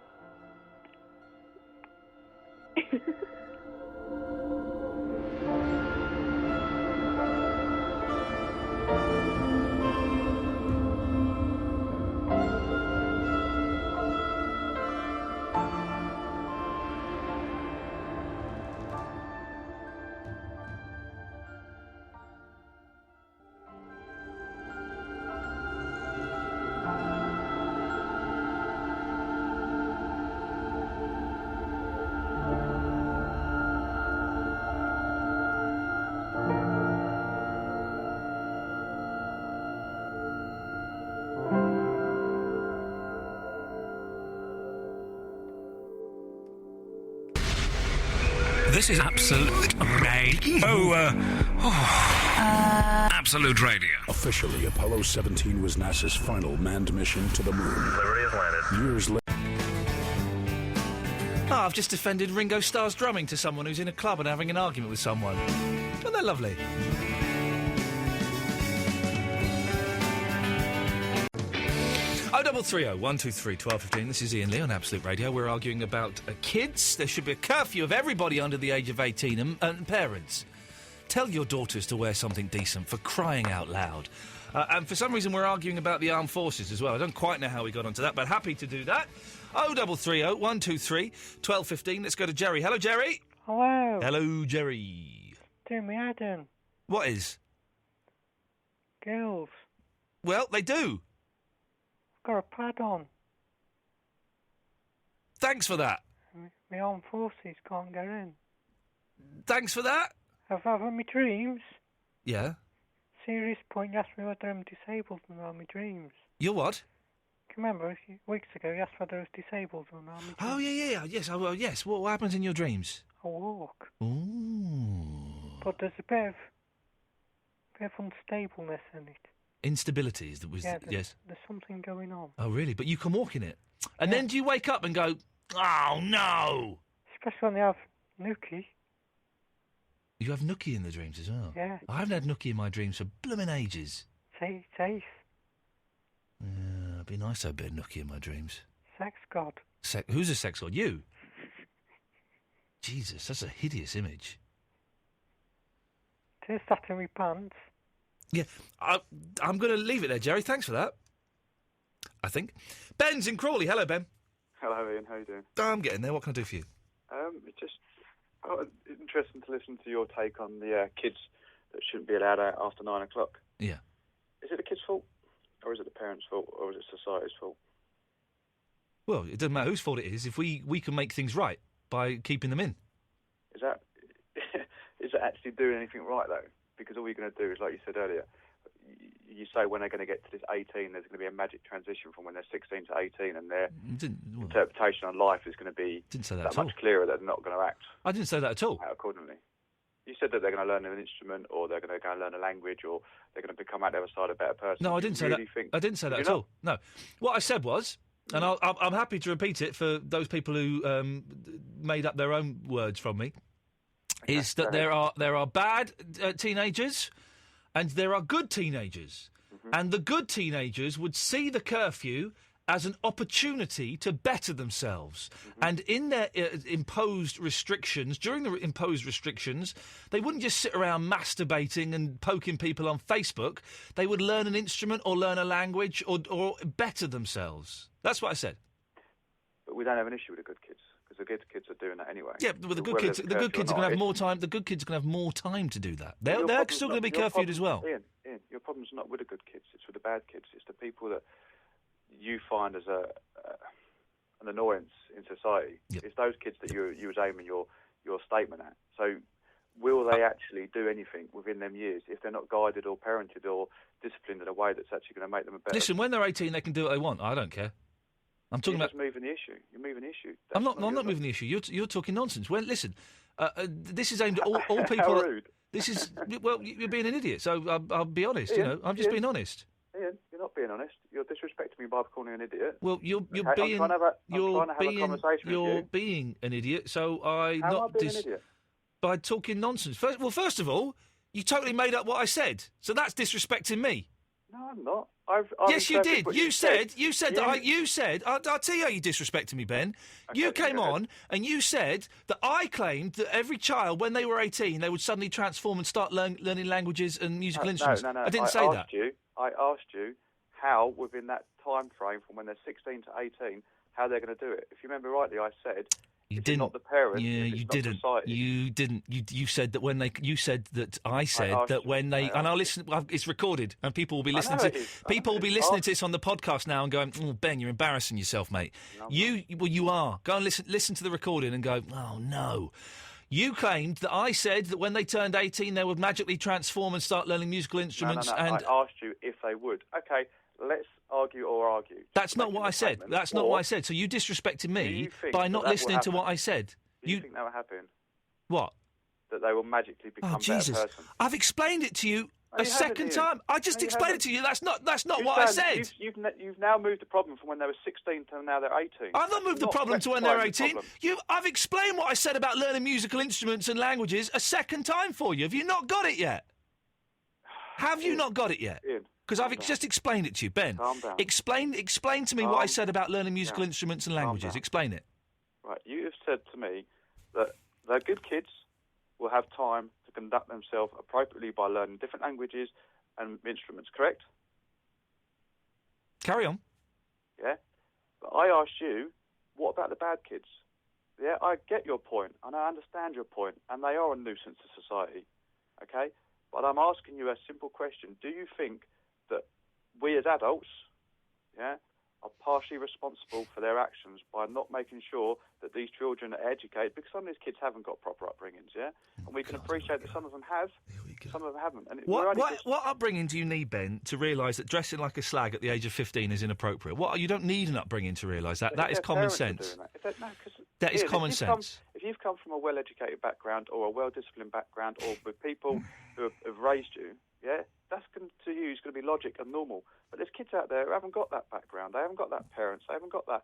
This is Absolute Radio. Absolute Radio. Officially, Apollo 17 was NASA's final manned mission to the moon. Liberty has landed. Years later. I've just defended Ringo Starr's drumming to someone who's in a club and having an argument with someone. Isn't that lovely? Oh, 330 123 1215. This is Iain Lee on Absolute Radio. We're arguing about kids. There should be a curfew of everybody under the age of 18 and parents. Tell your daughters to wear something decent, for crying out loud. And for some reason we're arguing about the armed forces as well. I don't quite know how we got onto that, but happy to do that. 0330 123 1215. Let's go to Jerry. Hello, Jerry. Hello. Hello, Jerry. Do me Adam. What is? Girls. Well, they do. Got a pad on. Thanks for that. My armed forces can't get in. Thanks for that. I've had my dreams. Yeah. Serious point, you asked me whether I'm disabled or not in my dreams. You're what? Can you remember a few weeks ago you asked whether I was disabled or not in my dreams? Oh, yeah. Yes, yes. What happens in your dreams? I walk. Ooh. But there's a bit of unstableness in it. Instabilities, that was, yes. There's something going on. Oh, really? But you can walk in it? And then do you wake up and go, oh, no? Especially when they have Nookie. You have Nookie in the dreams as well? Yeah. I haven't had Nookie in my dreams for blooming ages. Safe. Yeah, be nice to have a bit of nookie in my dreams. Sex god. Who's a sex god? You? Jesus, that's a hideous image. Two Saturday pants. Yeah, I'm going to leave it there, Jerry. Thanks for that. I think. Ben's in Crawley. Hello, Ben. Hello, Ian. How you doing? I'm getting there. What can I do for you? It's just interesting to listen to your take on the kids that shouldn't be allowed out after 9 o'clock. Yeah. Is it the kids' fault, or is it the parents' fault, or is it society's fault? Well, it doesn't matter whose fault it is if we can make things right by keeping them in. Is that actually doing anything right, though? Because all you're going to do is, like you said earlier, you say when they're going to get to this 18, there's going to be a magic transition from when they're 16 to 18, and their interpretation on life is going to be that much clearer that they're not going to act. I didn't say that at all. Out accordingly. You said that they're going to learn an instrument, or they're going to go and learn a language, or they're going to become out the other side a better person. No, I didn't say that. I didn't say that at all. No. What I said was, and I'm happy to repeat it for those people who made up their own words from me, is that there are bad teenagers and there are good teenagers. Mm-hmm. And the good teenagers would see the curfew as an opportunity to better themselves. Mm-hmm. And in their imposed restrictions, during the imposed restrictions, they wouldn't just sit around masturbating and poking people on Facebook. They would learn an instrument or learn a language or better themselves. That's what I said. But we don't have an issue with the good kids, because the good kids are doing that anyway. Yeah, but the good kids are going to have more time. The good kids are going to have more time to do that. They're still going to be curfewed as well. Ian, your problem's not with the good kids. It's with the bad kids. It's the people that you find as an annoyance in society. Yep. It's those kids that you was aiming your statement at. So will they actually do anything within them years if they're not guided or parented or disciplined in a way that's actually going to make them a better... Listen, when they're 18, they can do what they want. I don't care. I'm talking You're about... just moving the issue. You're moving the issue. I'm not moving the issue. You're talking nonsense. Well, listen, this is aimed at all people... How rude. This is... Well, you're being an idiot, so I'll be honest, Ian, I'm just being honest. Ian, you're not being honest. You're disrespecting me by calling me an idiot. Well, you're being... I'm trying to have a conversation with you. You're being an idiot, so How am I being an idiot? By talking nonsense. First of all, you totally made up what I said, so that's disrespecting me. No, I'm not. Yes, you did. You said that. I'll tell you how you disrespected me, Ben. Okay, you came on and you said that I claimed that every child, when they were 18, they would suddenly transform and start learning languages and musical instruments. No. I didn't say that. I asked you how, within that time frame from when they're 16 to 18, how they're going to do it. If you remember rightly, I said... You didn't. Not the parents. Yeah, you didn't. Society. You didn't. You said that when they. You said that I said that when they. And I'll listen. It's recorded, and people will be listening to. People will be listening to this on the podcast now and going, "Oh, Ben, you're embarrassing yourself, mate." No, you are. Go and listen to the recording and go, "Oh no." You claimed that I said that when they turned 18, they would magically transform and start learning musical instruments. No. And I asked you if they would. Okay, let's argue. That's not what I said. That's not what I said. So you disrespected me by not listening to what I said. Do you think that will happen? What? That they will magically become a better person? I've explained it to you a second time. I just explained it to you. That's not what I said. You've now moved the problem from when they were 16 to now they're 18. I've not moved the problem to when they're 18. I've explained what I said about learning musical instruments and languages a second time for you. Have you not got it yet? Have you not got it yet? Because I've just explained it to you, Ben. Calm down. Explain to me what I said about learning musical instruments and languages. Explain it. Right, you have said to me that the good kids will have time to conduct themselves appropriately by learning different languages and instruments, correct? Carry on. Yeah? But I asked you, what about the bad kids? Yeah, I get your point, and I understand your point, and they are a nuisance to society, okay? But I'm asking you a simple question. Do you think that we as adults, yeah, are partially responsible for their actions by not making sure that these children are educated? Because some of these kids haven't got proper upbringings, yeah? And we can appreciate that some of them have, some of them haven't. And what upbringing do you need, Ben, to realise that dressing like a slag at the age of 15 is inappropriate? You don't need an upbringing to realise that. That is common sense. That is common sense. If you've come from a well-educated background or a well-disciplined background or with people who have raised you, yeah, that's to you is going to be logic and normal. But there's kids out there who haven't got that background. They haven't got that parents. They haven't got that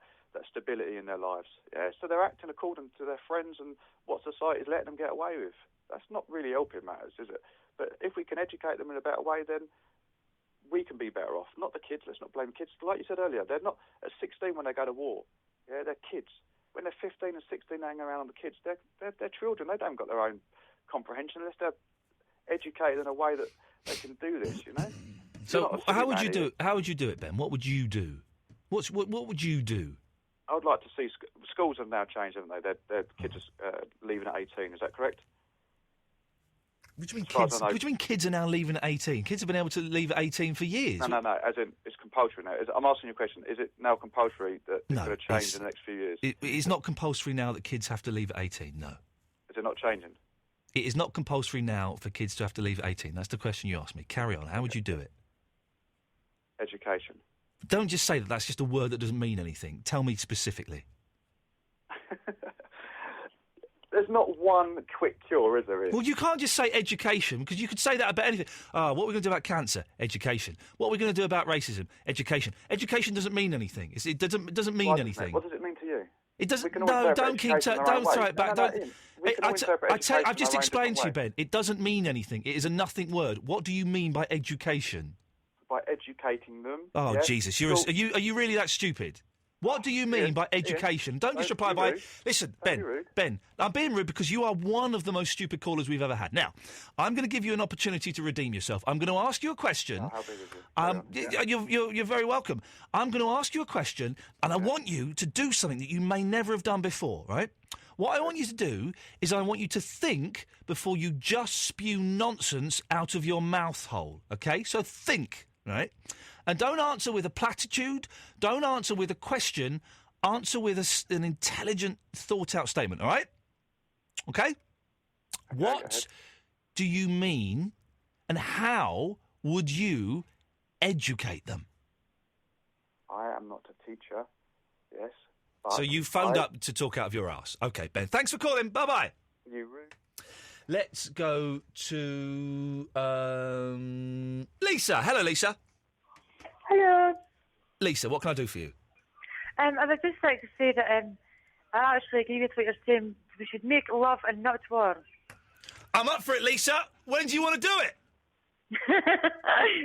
stability in their lives. Yeah, so they're acting according to their friends and what society's letting them get away with. That's not really helping matters, is it? But if we can educate them in a better way, then we can be better off, not the kids. Let's not blame kids. Like you said earlier, they're not at 16 when they go to war. Yeah, they're kids. When they're 15 and 16, they hang around on the kids. They're children. They don't got their own comprehension unless they're educated in a way that they can do this. You know. So how would you do it? How would you do it, Ben? What would you do? What would you do? I would like to see schools have now changed, haven't they? Their kids are leaving at 18. Is that correct? What do you mean kids? What do you mean kids are now leaving at 18? Kids have been able to leave at 18 for years. No. As in, it's compulsory now. I'm asking you a question. Is it now compulsory that it's going to change in the next few years? It's not compulsory now that kids have to leave at 18. No. Is it not changing? It is not compulsory now for kids to have to leave at 18. That's the question you asked me. Carry on. How would you do it? Education. Don't just say that. That's just a word that doesn't mean anything. Tell me specifically. There's not one quick cure, is there? Really? Well, you can't just say education, because you could say that about anything. What are we going to do about cancer? Education. What are we going to do about racism? Education. Education doesn't mean anything. It doesn't mean anything. What does it mean to you? It doesn't. No, don't keep. Don't throw it back. I've just explained to you, Ben. It doesn't mean anything. It is a nothing word. What do you mean by education? By educating them. Oh, yeah? Jesus! Are you really that stupid? What do you mean by education? Ian, don't just reply by... Rude. Listen, Ben, I'm being rude because you are one of the most stupid callers we've ever had. Now, I'm going to give you an opportunity to redeem yourself. I'm going to ask you a question. Oh, how big is it? You're very welcome. I'm going to ask you a question, and I want you to do something that you may never have done before, right? What I want you to do is I want you to think before you just spew nonsense out of your mouth hole, OK? So think, right? And don't answer with a platitude. Don't answer with a question. Answer with an intelligent, thought-out statement, all right? OK? What do you mean and how would you educate them? I am not a teacher, yes. So you phoned up to talk out of your arse. OK, Ben. Thanks for calling. Bye-bye. You rude. Let's go to Lisa. Hello, Lisa. Hello. Lisa, what can I do for you? I would just like to say that I actually agree with what you're saying. We should make love and not war. I'm up for it, Lisa. When do you want to do it?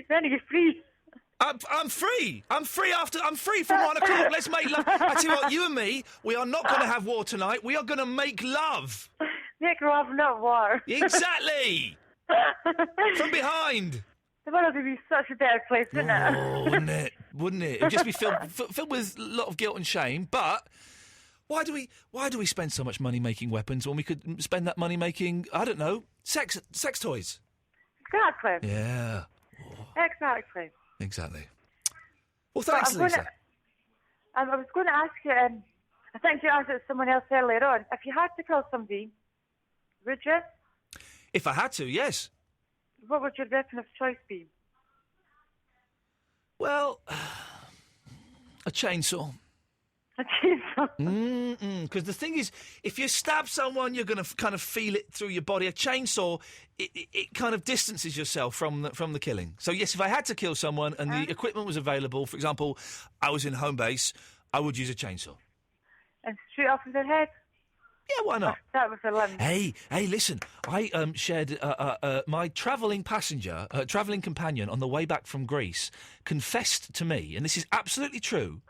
When are you free? I'm free. I'm free from 1 o'clock. Let's make love. I tell you what, you and me, we are not going to have war tonight. We are going to make love. Make love, not war. Exactly. From behind. The world would be such a better place, wouldn't it? Oh, wouldn't it? Wouldn't it? It would just be filled with a lot of guilt and shame. But why do we spend so much money making weapons when we could spend that money making, I don't know, sex toys? Exactly. Yeah. Exactly. Exactly. Well, thanks, Lisa. I was going to ask you, I think you asked it to someone else earlier on, if you had to kill somebody, would you? If I had to, yes. What would your weapon of choice be? Well, a chainsaw. A chainsaw? Because the thing is, if you stab someone, you're going to kind of feel it through your body. A chainsaw, it kind of distances yourself from the killing. So, yes, if I had to kill someone and the equipment was available, for example, I was in home base, I would use a chainsaw. And straight off of their head? Yeah, why not? That was a limb. Hey, listen. I shared my travelling companion on the way back from Greece confessed to me, and this is absolutely true,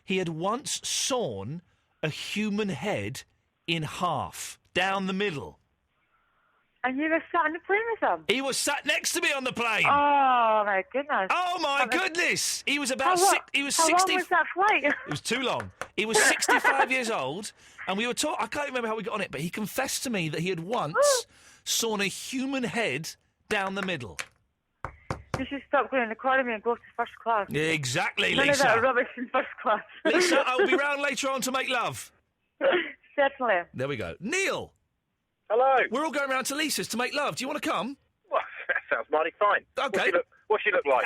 he had once sawn a human head in half, down the middle. And you were sat on the plane with him? He was sat next to me on the plane. Oh, my goodness. Oh, my goodness. He was about he was 60. How long was that flight? It was too long. He was 65 years old, and we were talking. I can't remember how we got on it, but he confessed to me that he had once sawn a human head down the middle. You should stop going in the economy and go to first class. Exactly, None Lisa. None of that rubbish in first class. Lisa, I will be round later on to make love. Certainly. There we go. Neil. Hello. We're all going round to Lisa's to make love. Do you want to come? Well, that sounds mighty fine. Okay. What she look like?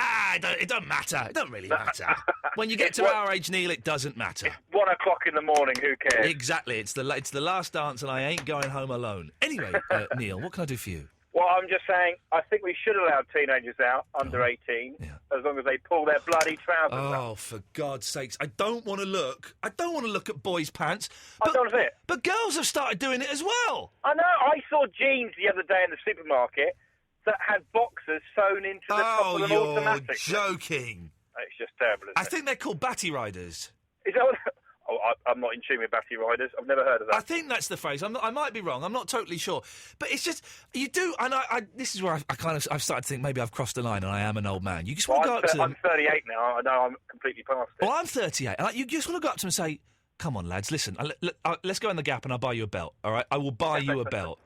It doesn't matter. It doesn't really matter. When you get to our age, Neil, it doesn't matter. It's 1 o'clock in the morning. Who cares? Exactly. It's the last dance, and I ain't going home alone. Anyway, Neil, what can I do for you? Well, I'm just saying, I think we should allow teenagers out under 18, as long as they pull their bloody trousers up. Oh, for God's sakes! I don't want to look at boys' pants. I don't know it. But girls have started doing it as well. I know. I saw jeans the other day in the supermarket. that had boxers sewn into the top of them you're automatically. joking. It's just terrible, isn't I it? think they're called batty riders. Is that what... Oh, I'm not in tune with batty riders. I've never heard of that. I think that's the phrase. I might be wrong. I'm not totally sure. But it's just, you do, and this is where I've started to think maybe I've crossed the line and I am an old man. You just want to go up to them. I'm 38 now. I know I'm completely past it. Well, I'm 38. And you just want to go up to them and say, come on, lads, listen, let's go in the gap and I'll buy you a belt, all right? I will buy you a belt.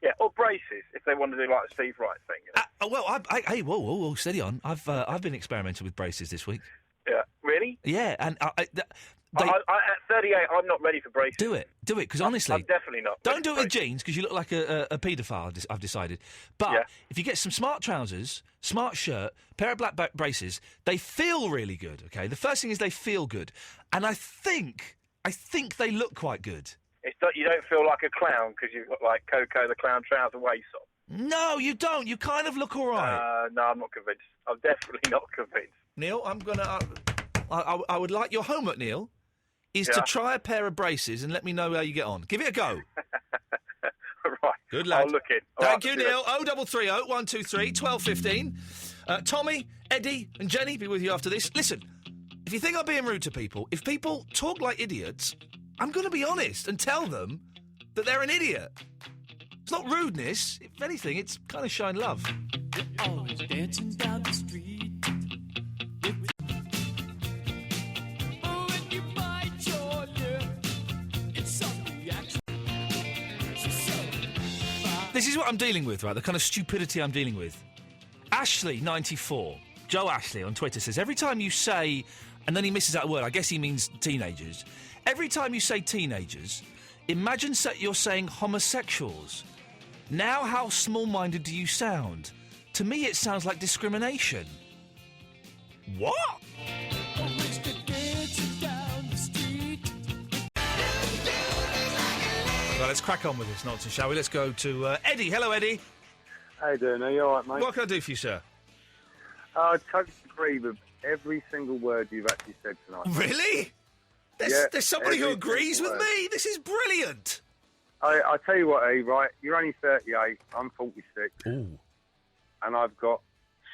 Yeah, or braces, if they want to do like a Steve Wright thing. You know? Well, hey, whoa, steady on. I've been experimenting with braces this week. Yeah, really? Yeah, and at 38, I'm not ready for braces. Do it, because honestly... I'm definitely not. Don't do it with jeans, because you look like a paedophile, I've decided. But if you get some smart trousers, smart shirt, pair of black braces, they feel really good, OK? The first thing is they feel good. And I think they look quite good. It's not, you don't feel like a clown because you've got, like, Coco the Clown trouser waist on. No, you don't. You kind of look all right. No, I'm not convinced. I'm definitely not convinced. Neil, I'm going to... I would like your homework, Neil, is to try a pair of braces and let me know how you get on. Give it a go. Right. Good lad. I'll look in. Thank you, Neil. 0330 123 1215. Tommy, Eddie and Jenny be with you after this. Listen, if you think I'm being rude to people, if people talk like idiots, I'm going to be honest and tell them that they're an idiot. It's not rudeness. If anything, it's kind of showing love. Always dancing down the street. This is what I'm dealing with, right? The kind of stupidity I'm dealing with. Ashley94, Joe Ashley on Twitter says, every time you say, and then he misses out a word, I guess he means teenagers. Every time you say teenagers, imagine you're saying homosexuals. Now how small-minded do you sound? To me it sounds like discrimination. What? Well, let's crack on with this nonsense, shall we? Let's go to Eddie. Hello, Eddie. How you doing? Are you all right, mate? What can I do for you, sir? I totally agree with every single word you've actually said tonight. Really? There's somebody who agrees with me? This is brilliant. I tell you what, E, right? You're only 38. I'm 46. Ooh. And I've got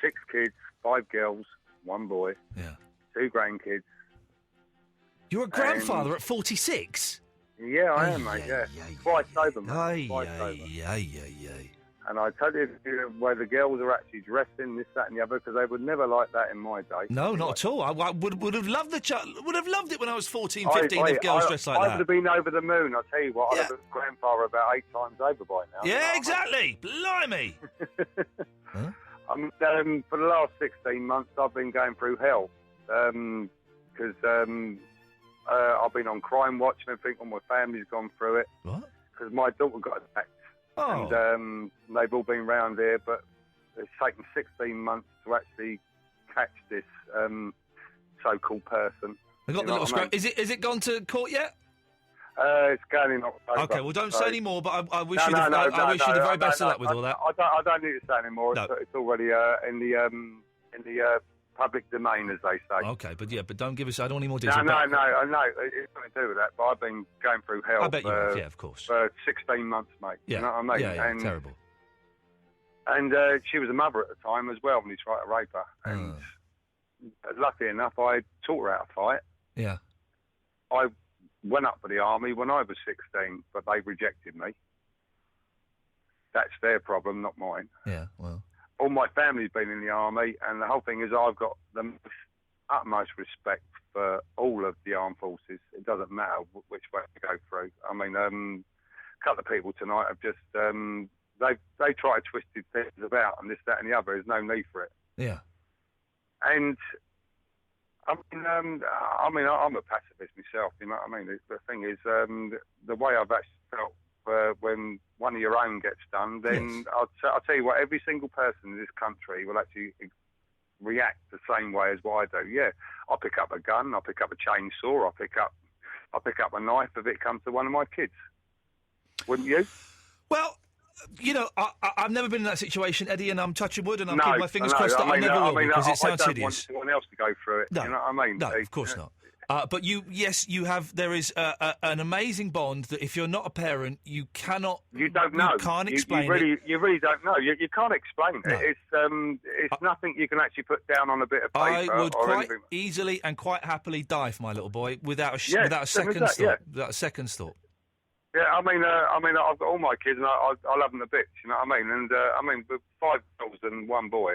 6 kids, 5 girls, 1 boy. Yeah. 2 grandkids. You're a grandfather at 46? Yeah, I am, mate, yeah. Twice over, mate. Twice over. Yeah. And I tell you where the girls are actually dressing, this, that and the other, because they would never like that in my day. No, not at all. I would have loved would have loved it when I was 14, 15 if girls dressed like I that. would have been over the moon, I'll tell you what. I'd have been grandfather about 8 times over by now. Yeah, exactly. Blimey. For the last 16 months, I've been going through hell. Because I've been on Crime Watch and everything, all my family's gone through it. What? Because my daughter got attacked. Oh. And they've all been round here, but it's taken 16 months to actually catch this so-called person. I got the little scrap. Is it gone to court yet? It's going in October. Okay, well, don't say any more, but I wish you the very best of luck with all that. I don't need to say any more. No. It's already in the public domain, as they say. Okay, but don't give us... I don't want any more details. No, I know. It's nothing to do with that, but I've been going through hell. I bet you have, yeah, of course. For 16 months, mate. Yeah. You know what I mean? Yeah, terrible. And she was a mother at the time as well, when he tried to rape her. And lucky enough, I taught her how to fight. Yeah. I went up for the army when I was 16, but they rejected me. That's their problem, not mine. Yeah, well... All my family's been in the army, and the whole thing is I've got the utmost respect for all of the armed forces. It doesn't matter which way to go through. I mean, a couple of people tonight have just they try to twist things about and this, that, and the other. There's no need for it. Yeah. And I'm a pacifist myself. You know what I mean? The thing is, the way I've actually felt. When one of your own gets done, then yes. I'll tell you what, every single person in this country will actually react the same way as what I do. Yeah, I'll pick up a gun, I'll pick up a chainsaw, I'll pick up a knife if it comes to one of my kids. Wouldn't you? Well, you know, I've never been in that situation, Eddie, and I'm touching wood, and I'm keeping my fingers crossed that I never will, because it sounds hideous. I don't want anyone else to go through it. No, you know what I mean? No, of course not. But you have. There is an amazing bond that if you're not a parent, you cannot. You don't know. You can't explain it. You really don't know. You can't explain it. No. It's nothing you can actually put down on a bit of paper. I would or quite anything. easily and quite happily die for my little boy without a Yeah, without a second that, thought. yeah. Without a second's thought. Yeah, I mean, I've got all my kids, and I love them to bits. You know what I mean? And with 5 girls and 1 boy.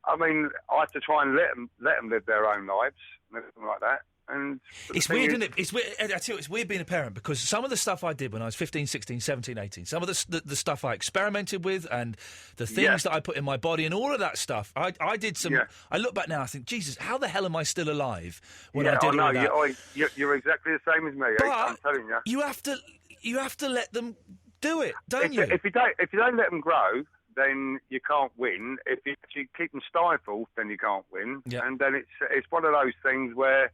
I mean, I have to try and let them live their own lives and everything like that. And It's weird, isn't it? It's weird. I tell you, it's weird being a parent because some of the stuff I did when I was 15, 16, 17, 18, some of the stuff I experimented with and the things that I put in my body and all of that stuff, I did some... I look back now, I think, Jesus, how the hell am I still alive when I did all that? You're exactly the same as me. I'm telling you. You have to let them do it, don't you? If you don't let them grow, then you can't win. If you keep them stifled, then you can't win. Yeah. And then it's one of those things where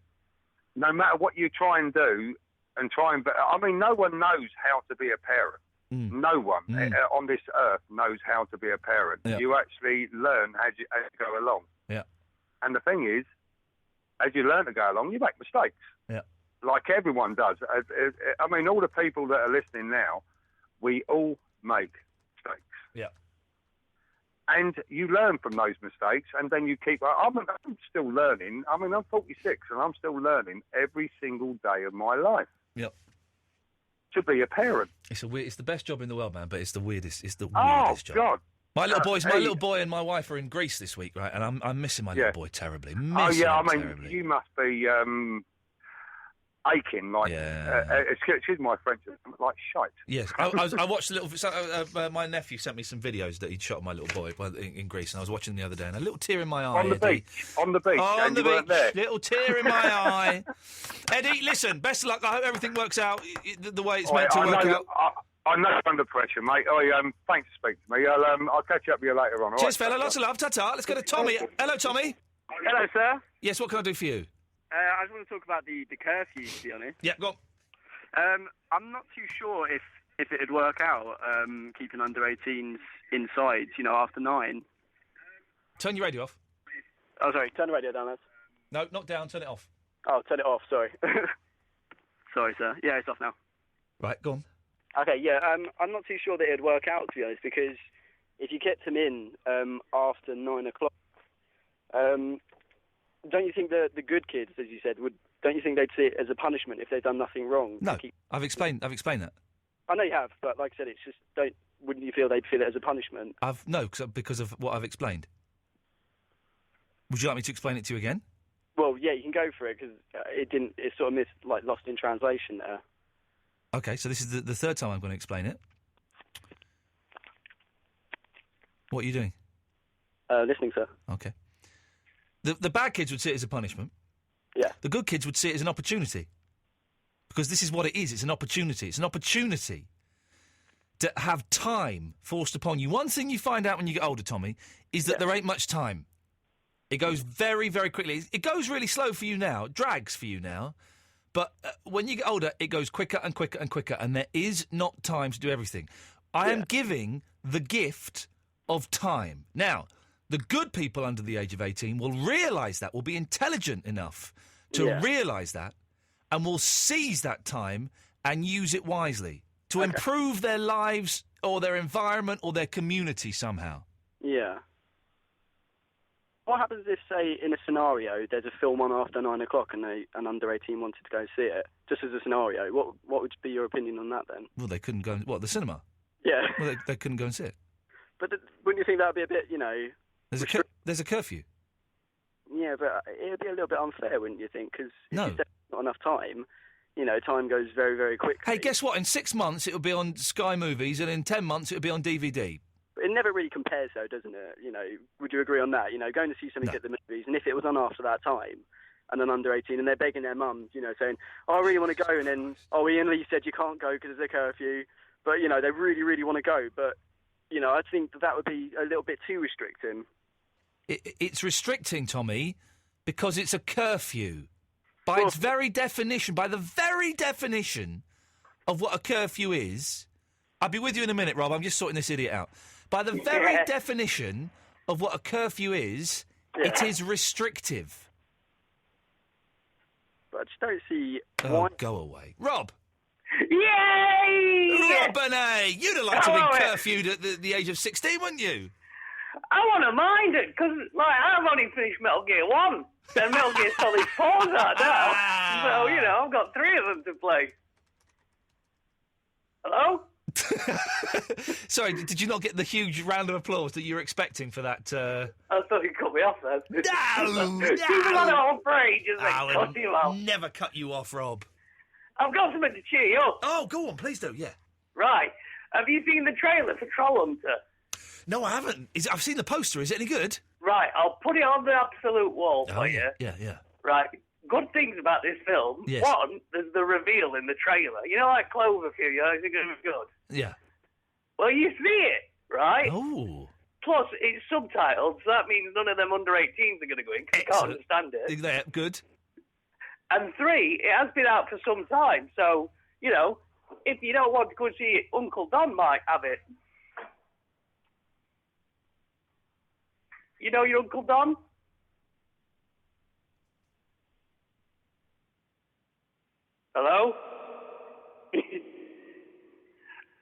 no matter what you try and do, I mean, no one knows how to be a parent. No one on this earth knows how to be a parent. Yeah. You actually learn as you go along. Yeah. And the thing is, as you learn to go along, you make mistakes. Yeah. Like everyone does. I mean, all the people that are listening now, we all make mistakes. Yeah. And you learn from those mistakes, and then you keep... I'm still learning. I mean, I'm 46, and I'm still learning every single day of my life. Yep. To be a parent. It's the best job in the world, man, but it's the weirdest. It's the Oh, weirdest job. God. My little boy and my wife are in Greece this week, right? And I'm missing my little boy terribly. Terribly. You must be aching, like... excuse my French, like shite. Yes. I watched a little... my nephew sent me some videos that he'd shot of my little boy in Greece, and I was watching them the other day, and a little tear in my eye, On the beach. On the beach. There. Little tear in my eye. Eddie, listen, best of luck. I hope everything works out the way it's meant to work out. I know you're under pressure, mate. Thanks for speaking to me. I'll catch up with you later on. Cheers, fella. Lots of love. Ta-ta. Let's go to Tommy. Hello, Tommy. Hello, sir. Yes, what can I do for you? I just want to talk about the curfew, to be honest. Yeah, go on. I'm not too sure if it'd work out, keeping under 18s inside, after 9. Turn your radio off. Oh, sorry, turn the radio down, lads. No, not down, turn it off. Oh, turn it off, sorry. Sorry, sir. Yeah, it's off now. Right, go on. Okay, yeah, I'm not too sure that it'd work out, to be honest, because if you kept them in after 9 o'clock, don't you think the good kids, as you said, don't you think they'd see it as a punishment if they've done nothing wrong? No, I've explained that. I know you have, but like I said, it's just wouldn't you feel they'd feel it as a punishment? No, because of what I've explained. Would you like me to explain it to you again? Well, yeah, you can go for it because it's sort of lost in translation there. Okay, so this is the third time I'm going to explain it. What are you doing? Listening, sir. Okay. The bad kids would see it as a punishment. Yeah. The good kids would see it as an opportunity. Because this is what it is. It's an opportunity. It's an opportunity to have time forced upon you. One thing you find out when you get older, Tommy, is that there ain't much time. It goes very, very quickly. It goes really slow for you now. It drags for you now. But when you get older, it goes quicker and quicker and quicker. And there is not time to do everything. I am giving the gift of time. Now... The good people under the age of 18 will realise that, will be intelligent enough to realise that, and will seize that time and use it wisely to improve their lives or their environment or their community somehow. Yeah. What happens if, say, in a scenario, there's a film on after 9 o'clock and an under 18 wanted to go see it, just as a scenario? What would be your opinion on that then? Well, they couldn't go... the cinema? Yeah. Well, they couldn't go and see it. But wouldn't you think that would be a bit, There's a curfew. Yeah, but it would be a little bit unfair, wouldn't you think? Because if No. you said not enough time, time goes very, very quickly. Hey, guess what? In 6 months, it'll be on Sky Movies, and in 10 months, it'll be on DVD. It never really compares, though, doesn't it? Would you agree on that? Going to see something at the movies, and if it was on after that time, and then under 18, and they're begging their mums, saying, oh, I really want to go, and then, oh, Iain Lee said you can't go because there's a curfew, but, they really, really want to go, but, I think that would be a little bit too restricting. It's restricting, Tommy, because it's a curfew. By the very definition of what a curfew is... I'll be with you in a minute, Rob. I'm just sorting this idiot out. By the very definition of what a curfew is, it is restrictive. I just don't see Oh, go away. Rob! Yay! Robin, you'd have liked to Hello, be curfewed at the age of 16, wouldn't you? I want to mind it, because, I've only finished Metal Gear 1, and Metal Gear Solid 4's out now, so, I've got 3 of them to play. Hello? Sorry, did you not get the huge round of applause that you were expecting for that? I thought you cut me off then. No! You've been on it all for ages, I cut you off. never cut you off, Rob. I've got something to cheer you up. Oh, go on, please do, yeah. Right. Have you seen the trailer for Troll Hunter? No, I haven't. I've seen the poster. Is it any good? Right, I'll put it on the absolute wall for you. Yeah. Right. Good things about this film. Yes. One, there's the reveal in the trailer. You know, like Cloverfield, is it going to be good? Yeah. Well, you see it, right? Oh. Plus, it's subtitled, so that means none of them under 18s are going to go in because they can't understand it. Yeah, good. And 3, it has been out for some time, so, if you don't want to go and see it, Uncle Don might have it. You know your Uncle Don? Hello?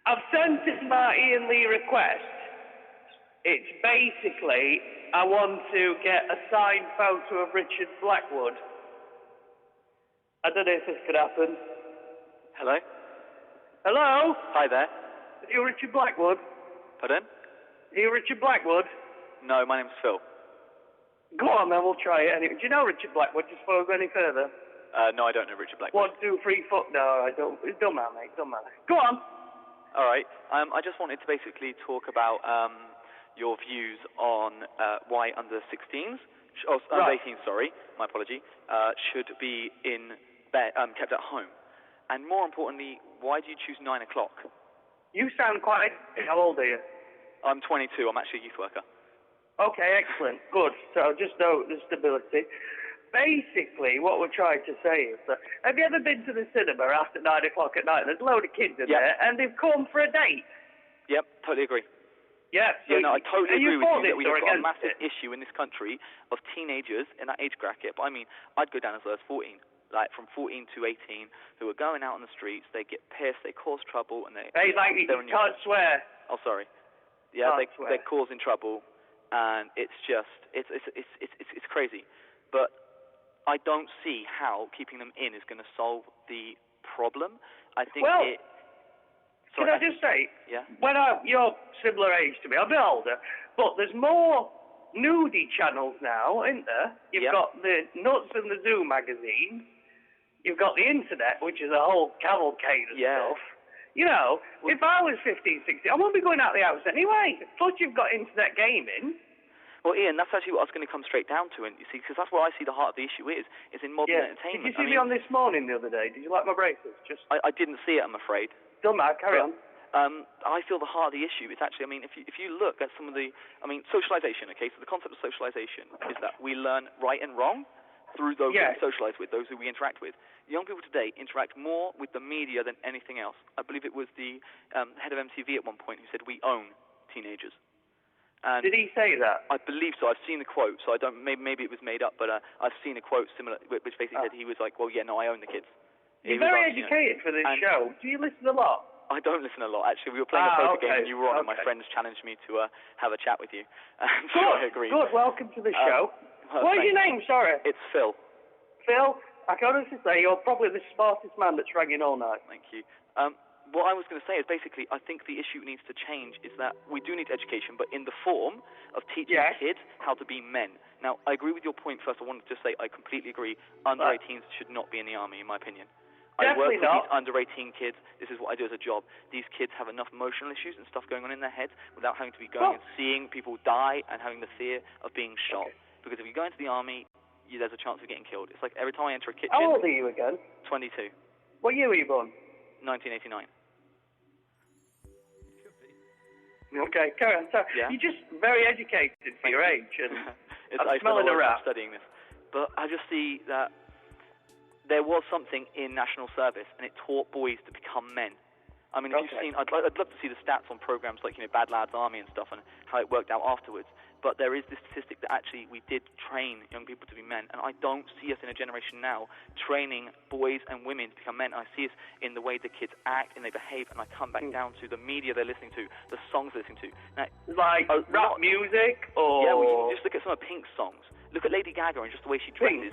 I've sent in my Iain Lee request. It's basically, I want to get a signed photo of Richard Blackwood. I don't know if this could happen. Hello? Hello? Hi there. Are you Richard Blackwood? Pardon? Are you Richard Blackwood? No, my name's Phil. Go on then, we'll try it anyway. Do you know Richard Blackwood, just before we go any further? No, I don't know Richard Blackwood. 1, 2, 3, 4. No, I don't. It don't matter, mate. Don't matter. Go on. All right. I just wanted to basically talk about your views on why under 16s, under 18s, sorry, my apology, should be in bed, kept at home. And more importantly, why do you choose 9 o'clock? You sound quite... How old are you? I'm 22. I'm actually a youth worker. Okay, excellent. Good. So just note the stability. Basically, what we're trying to say is that, have you ever been to the cinema after 9 o'clock at night? There's a load of kids in there, and they've come for a date. Yep, totally agree. Yeah, so I totally agree with you that we have got a against massive issue in this country of teenagers in that age bracket. But I mean, I'd go down as low as 14, like from 14 to 18, who are going out on the streets. They get pissed, they cause trouble, and they. Hey, like, you can't swear. Oh, sorry. Yeah, Can't they're causing trouble, and it's just it's crazy. But I don't see how keeping them in is going to solve the problem. I think Can I just say, yeah? when you're similar age to me, I'm a bit older, but there's more nudie channels now, isn't there? You've got the Nuts and the Zoo magazine, you've got the internet, which is a whole cavalcade of stuff. If I was 15, 16, I won't be going out the house anyway. Plus, you've got internet gaming. Well, Iain, that's actually what I was going to come straight down to, and you see, because that's where I see the heart of the issue is in modern entertainment. Did you see me on This Morning the other day? Did you like my braces? I didn't see it, I'm afraid. Don't matter, carry on. I feel the heart of the issue is actually, if you look at some of the, socialization, okay, so the concept of socialization is that we learn right and wrong through those who we socialize with, those who we interact with. Young people today interact more with the media than anything else. I believe it was the head of MTV at one point who said, "We own teenagers." And did he say that? I believe so. I've seen the quote, so I don't. Maybe it was made up, but I've seen a quote similar, which basically said he was like, "Well, yeah, no, I own the kids." You're very educated for this show. Do you listen a lot? I don't listen a lot, actually. We were playing a poker game and you were on, and my friends challenged me to have a chat with you. So I agreed. Good, welcome to the show. What's your name, sorry? It's Phil. Phil, I can honestly say you're probably the smartest man that's rang in all night. Thank you. What I was going to say is basically I think the issue needs to change is that we do need education, but in the form of teaching kids how to be men. Now, I agree with your point first. I wanted to say I completely agree. Under 18s should not be in the army, in my opinion. I work with these under 18 kids. This is what I do as a job. These kids have enough emotional issues and stuff going on in their heads without having to be going and seeing people die and having the fear of being shot. Because if you go into the army, there's a chance of getting killed. It's like every time I enter a kitchen... How old are you again? 22. What year were you born? 1989. Okay, carry on. So you're just very educated for your age, and I'm smelling a rat. Studying this. But I just see that there was something in national service, and it taught boys to become men. I mean, if you've seen, I'd love to see the stats on programs like, Bad Lads Army and stuff and how it worked out afterwards. But there is this statistic that actually we did train young people to be men, and I don't see us in a generation now training boys and women to become men. I see us in the way the kids act and they behave, and I come back down to the media they're listening to, the songs they're listening to. Now, like rap music, or yeah, well, you just look at some of Pink's songs. Look at Lady Gaga and just the way she dresses.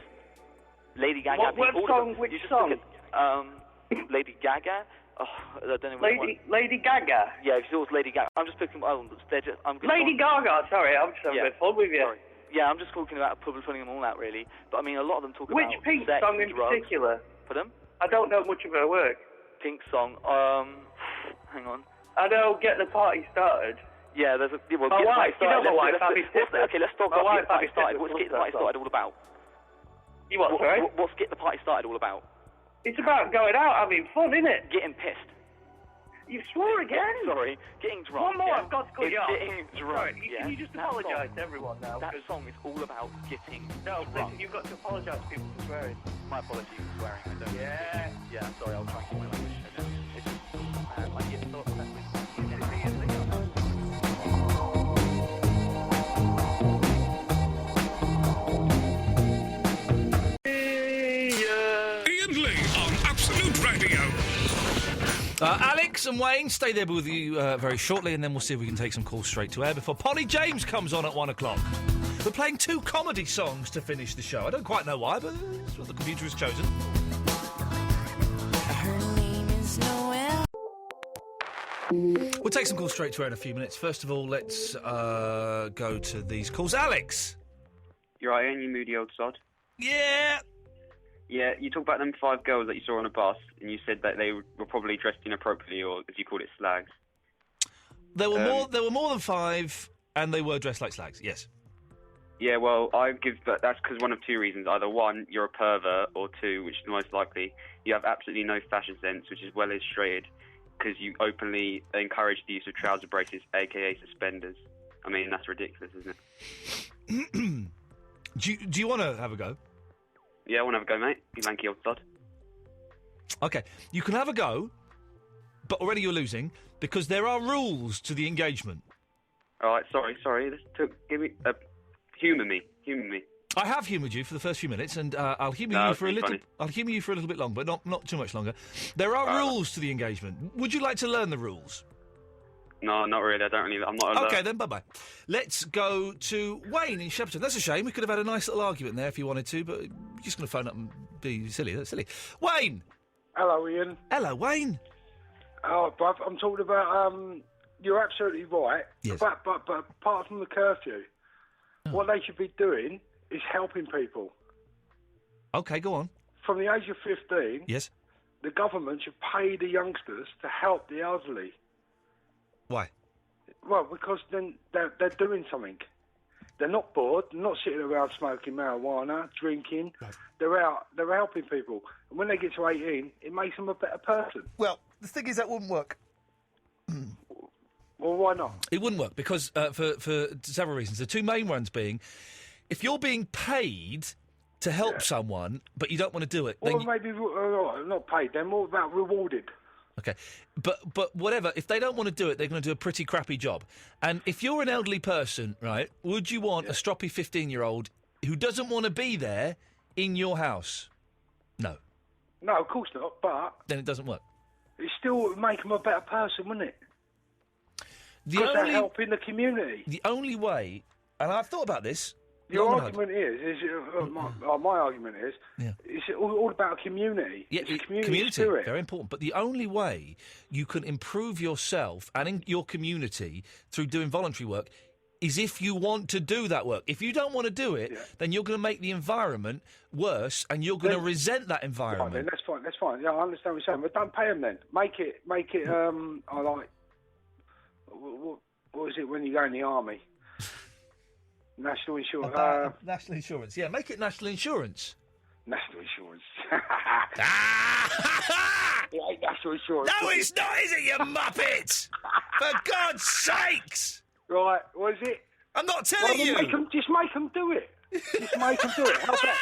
Lady Gaga. What song? Which song? Look at, Lady Gaga. Oh, I don't know. Lady Gaga. Yeah, if it was Lady Gaga, I'm just picking. Lady Gaga. Sorry, I'm just having a bit fun with you. Sorry. Yeah, I'm just talking about putting them all out, really. But I mean, a lot of them talk about which Pink sex song and in drugs. particular? Pardon? I don't know much of her work. Pink song. Hang on. I know. Get the party started. Yeah, there's a. Well, my get wife. the party started. You know my wife. Okay, let's talk about Get the Party Started. What's Get the Party Started all about? You what? Sorry. What's Get the Party Started all about? It's about going out, having fun, isn't it? Getting pissed. You swore again? Sorry, getting drunk. One more, yeah? I've got to cut you off. Getting drunk. Sorry, yeah. can you just apologise to everyone now? That song is all about getting drunk. drunk. Listen, you've got to apologise to people for swearing. My apologies for swearing. I don't. Yeah. Yeah, sorry, I'll try and keep my language. It's just, I get so upset with Iain Lee on Absolute Radio. Alex and Wayne, stay there with you very shortly, and then we'll see if we can take some calls straight to air before Polly James comes on at 1 o'clock. We're playing 2 comedy songs to finish the show. I don't quite know why, but it's what the computer has chosen. We'll take some calls straight to air in a few minutes. First of all, let's go to these calls. Alex! You're right, Iain, you moody old sod. Yeah! Yeah, you talk about them 5 girls that you saw on a bus, and you said that they were probably dressed inappropriately, or as you called it, slags. There were more than 5, and they were dressed like slags, yes. Yeah, well, that's because one of 2 reasons. Either 1, you're a pervert, or 2, which is the most likely, you have absolutely no fashion sense, which is well illustrated, because you openly encourage the use of trouser braces, aka suspenders. I mean, that's ridiculous, isn't it? Do you want to have a go? Yeah, I want to have a go, mate. You lanky old sod. Okay, you can have a go, but already you're losing, because there are rules to the engagement. All right, sorry. Give me... humour me. I have humoured you for the first few minutes, and I'll humour you for a little. Funny. I'll humour you for a little bit longer, but not too much longer. There are rules to the engagement. Would you like to learn the rules? No, not really. I don't really. I'm not. Okay, then. Bye. Let's go to Wayne in Shepperton. That's a shame. We could have had a nice little argument there if you wanted to, but you're just going to phone up and be silly. That's silly. Wayne. Hello, Ian. Hello, Wayne. Oh, bruv, I'm talking about. You're absolutely right. Yes. But apart from the curfew, what they should be doing is helping people. Okay, go on. From the age of 15, yes, the government should pay the youngsters to help the elderly. Why? Well, because then they're doing something. They're not bored. They're not sitting around smoking marijuana, drinking. Right. They're out. They're helping people. And when they get to 18, it makes them a better person. Well, the thing is that wouldn't work. Well, why not? It wouldn't work because for several reasons. The 2 main ones being, if you're being paid to help someone, but you don't want to do it, Or then maybe not paid. They're more about rewarded. Okay, but whatever. If they don't want to do it, they're going to do a pretty crappy job. And if you're an elderly person, right, would you want a stroppy 15-year-old who doesn't want to be there in your house? No. No, of course not. But then it doesn't work. It still would make them a better person, wouldn't it? Because they're helping the community. The only way, and I've thought about this. Your argument is my argument is, it's all about community. Yeah, it's a community spirit. Very important. But the only way you can improve yourself and in your community through doing voluntary work is if you want to do that work. If you don't want to do it, then you're going to make the environment worse, and you're going to resent that environment. Right, then, that's fine. Yeah, I understand what you're saying, but don't pay them then. Make it. I like. What is it when you go in the army? National insurance. National insurance. Yeah, make it national insurance. National insurance. It ain't national insurance. No, it's not, is it, you muppet? For God's sakes! Right, what is it? I'm not telling you. Just make them do it. Just make them do it. How's that?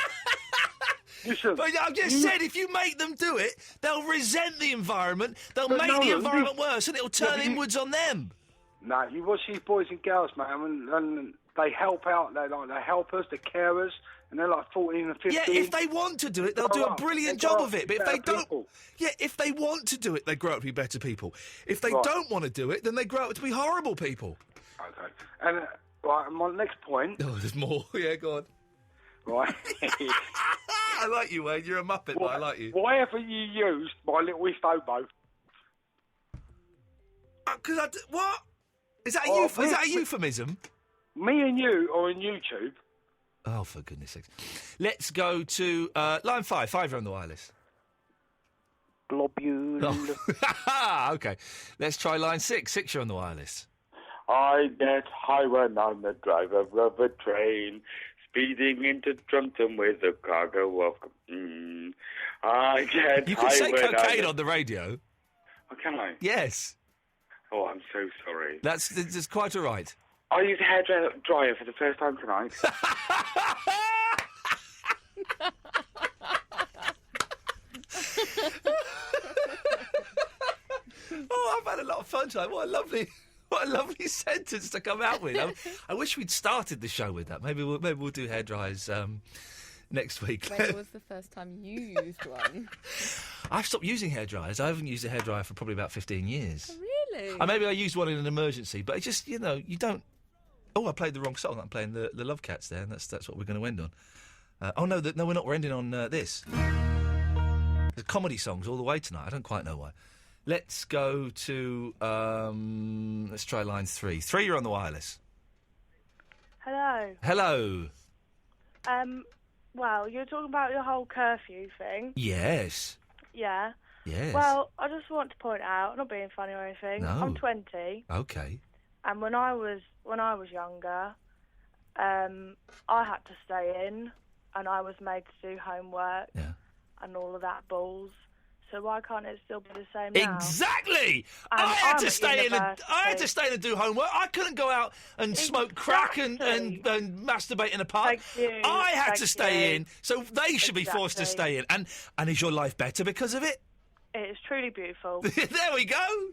Listen, But I've just said if you make them do it, they'll resent the environment, they'll make the environment worse, and it'll turn inwards on them. No, you watch these boys and girls, man, and they help out. They're like the helpers, the carers, and they're like 14 and 15. Yeah, if they want to do it, they'll do a brilliant job of it. But if they don't, if they want to do it, they grow up to be better people. If they don't want to do it, then they grow up to be horrible people. Okay. And right, my next point. Oh, there's more. Yeah, go on. Right. I like you, Wayne. You're a muppet, but I like you. Why haven't you used my little East Oboe? Because what? Is that a euphemism? Me and you are on YouTube. Oh, for goodness sakes. Let's go to line 5. 5 are on the wireless. Globule. Oh. Okay. Let's try line 6. 6 are on the wireless. I get high when I'm the driver of a train, speeding into Trumpton with a cargo of... I get You high can say when cocaine on the radio. Oh, can I? Yes. Oh, I'm so sorry. That's quite all right. I used a hairdryer for the first time tonight. Oh, I've had a lot of fun tonight. What a lovely sentence to come out with. I wish we'd started the show with that. Maybe we'll do hairdryers next week. When was the first time you used one? I've stopped using hairdryers. I haven't used a hairdryer for probably about 15 years. Oh, really? Maybe I used one in an emergency, but it's just, you don't... Oh, I played the wrong song. I'm playing the Love Cats there, and that's what we're going to end on. No, we're not. We're ending on this. There's comedy songs all the way tonight. I don't quite know why. Let's go to... let's try line 3. 3, you're on the wireless. Hello. Hello. Well, you're talking about your whole curfew thing. Yes. Yeah. Yes. Well, I just want to point out, not being funny or anything, No. I'm 20, Okay. and when I was younger, I had to stay in, and I was made to do homework and all of that balls. So why can't it still be the same now? Exactly. And I had I'm to at stay in. I had to university. stay in and do homework. I couldn't go out and smoke crack and masturbate in a park. I had to stay in, so they should be forced to stay in. And is your life better because of it? It is truly beautiful. There we go.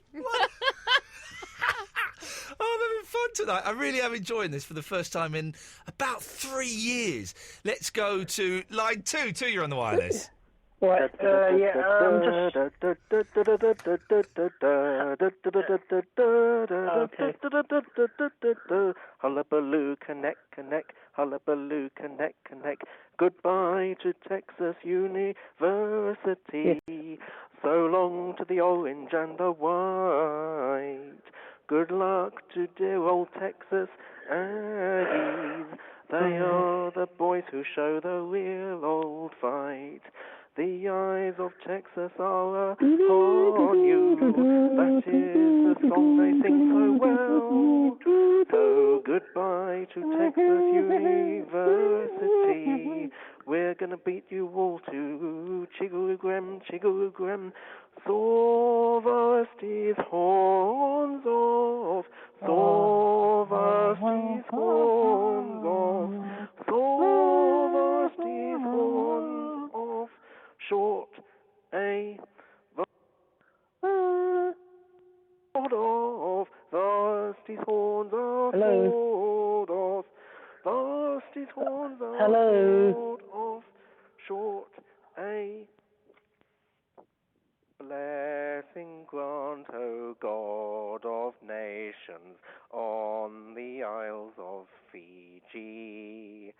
Oh, I'm having fun tonight. I really am enjoying this for the first time in about 3 years. Let's go to line 2. 2, you're on the wireless. Right, Hullabaloo, connect, hullabaloo, connect. Goodbye to Texas University. So long to the orange and the white. Good luck to dear old Texas Aggies. They are the boys who show the real old fight. The eyes of Texas are upon you. That is the song they sing so well. So goodbye to Texas University. We're gonna beat you all to Chiggle-gram. Sorvasty's horns off. Sorvasty's horns off. Sorvasty's horns off. Short a sort of Vasty's horns are sort of Vasty's horns are sort of short a blessing grant, O God of nations, on the Isles of Fiji.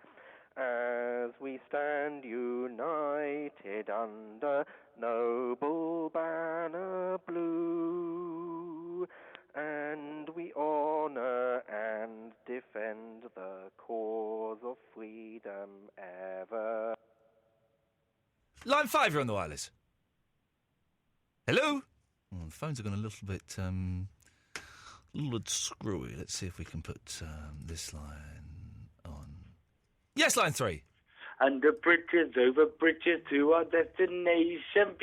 As we stand united under noble banner blue, and we honour and defend the cause of freedom ever. Line 5, you're on the wireless. Hello? Oh, the phones are going a little bit screwy. Let's see if we can put this line on. Yes, line 3. Under bridges, over bridges to our destination.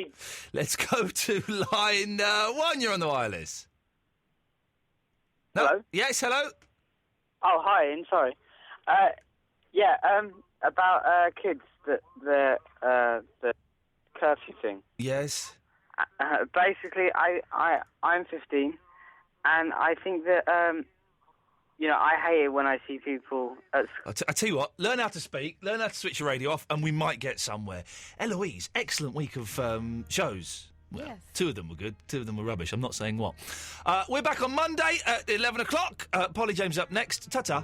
Let's go to line 1. You're on the wireless. No? Hello? Yes, hello? Oh, hi, Ian. Sorry. about kids, the curfew thing. Yes. Basically, I'm 15, and I think that I hate it when I see people. I tell you what, learn how to speak, learn how to switch your radio off, and we might get somewhere. Eloise, excellent week of shows. Well, Yes. 2 of them were good, 2 of them were rubbish. I'm not saying what. We're back on Monday at 11 o'clock. Polly James up next. Ta-ta.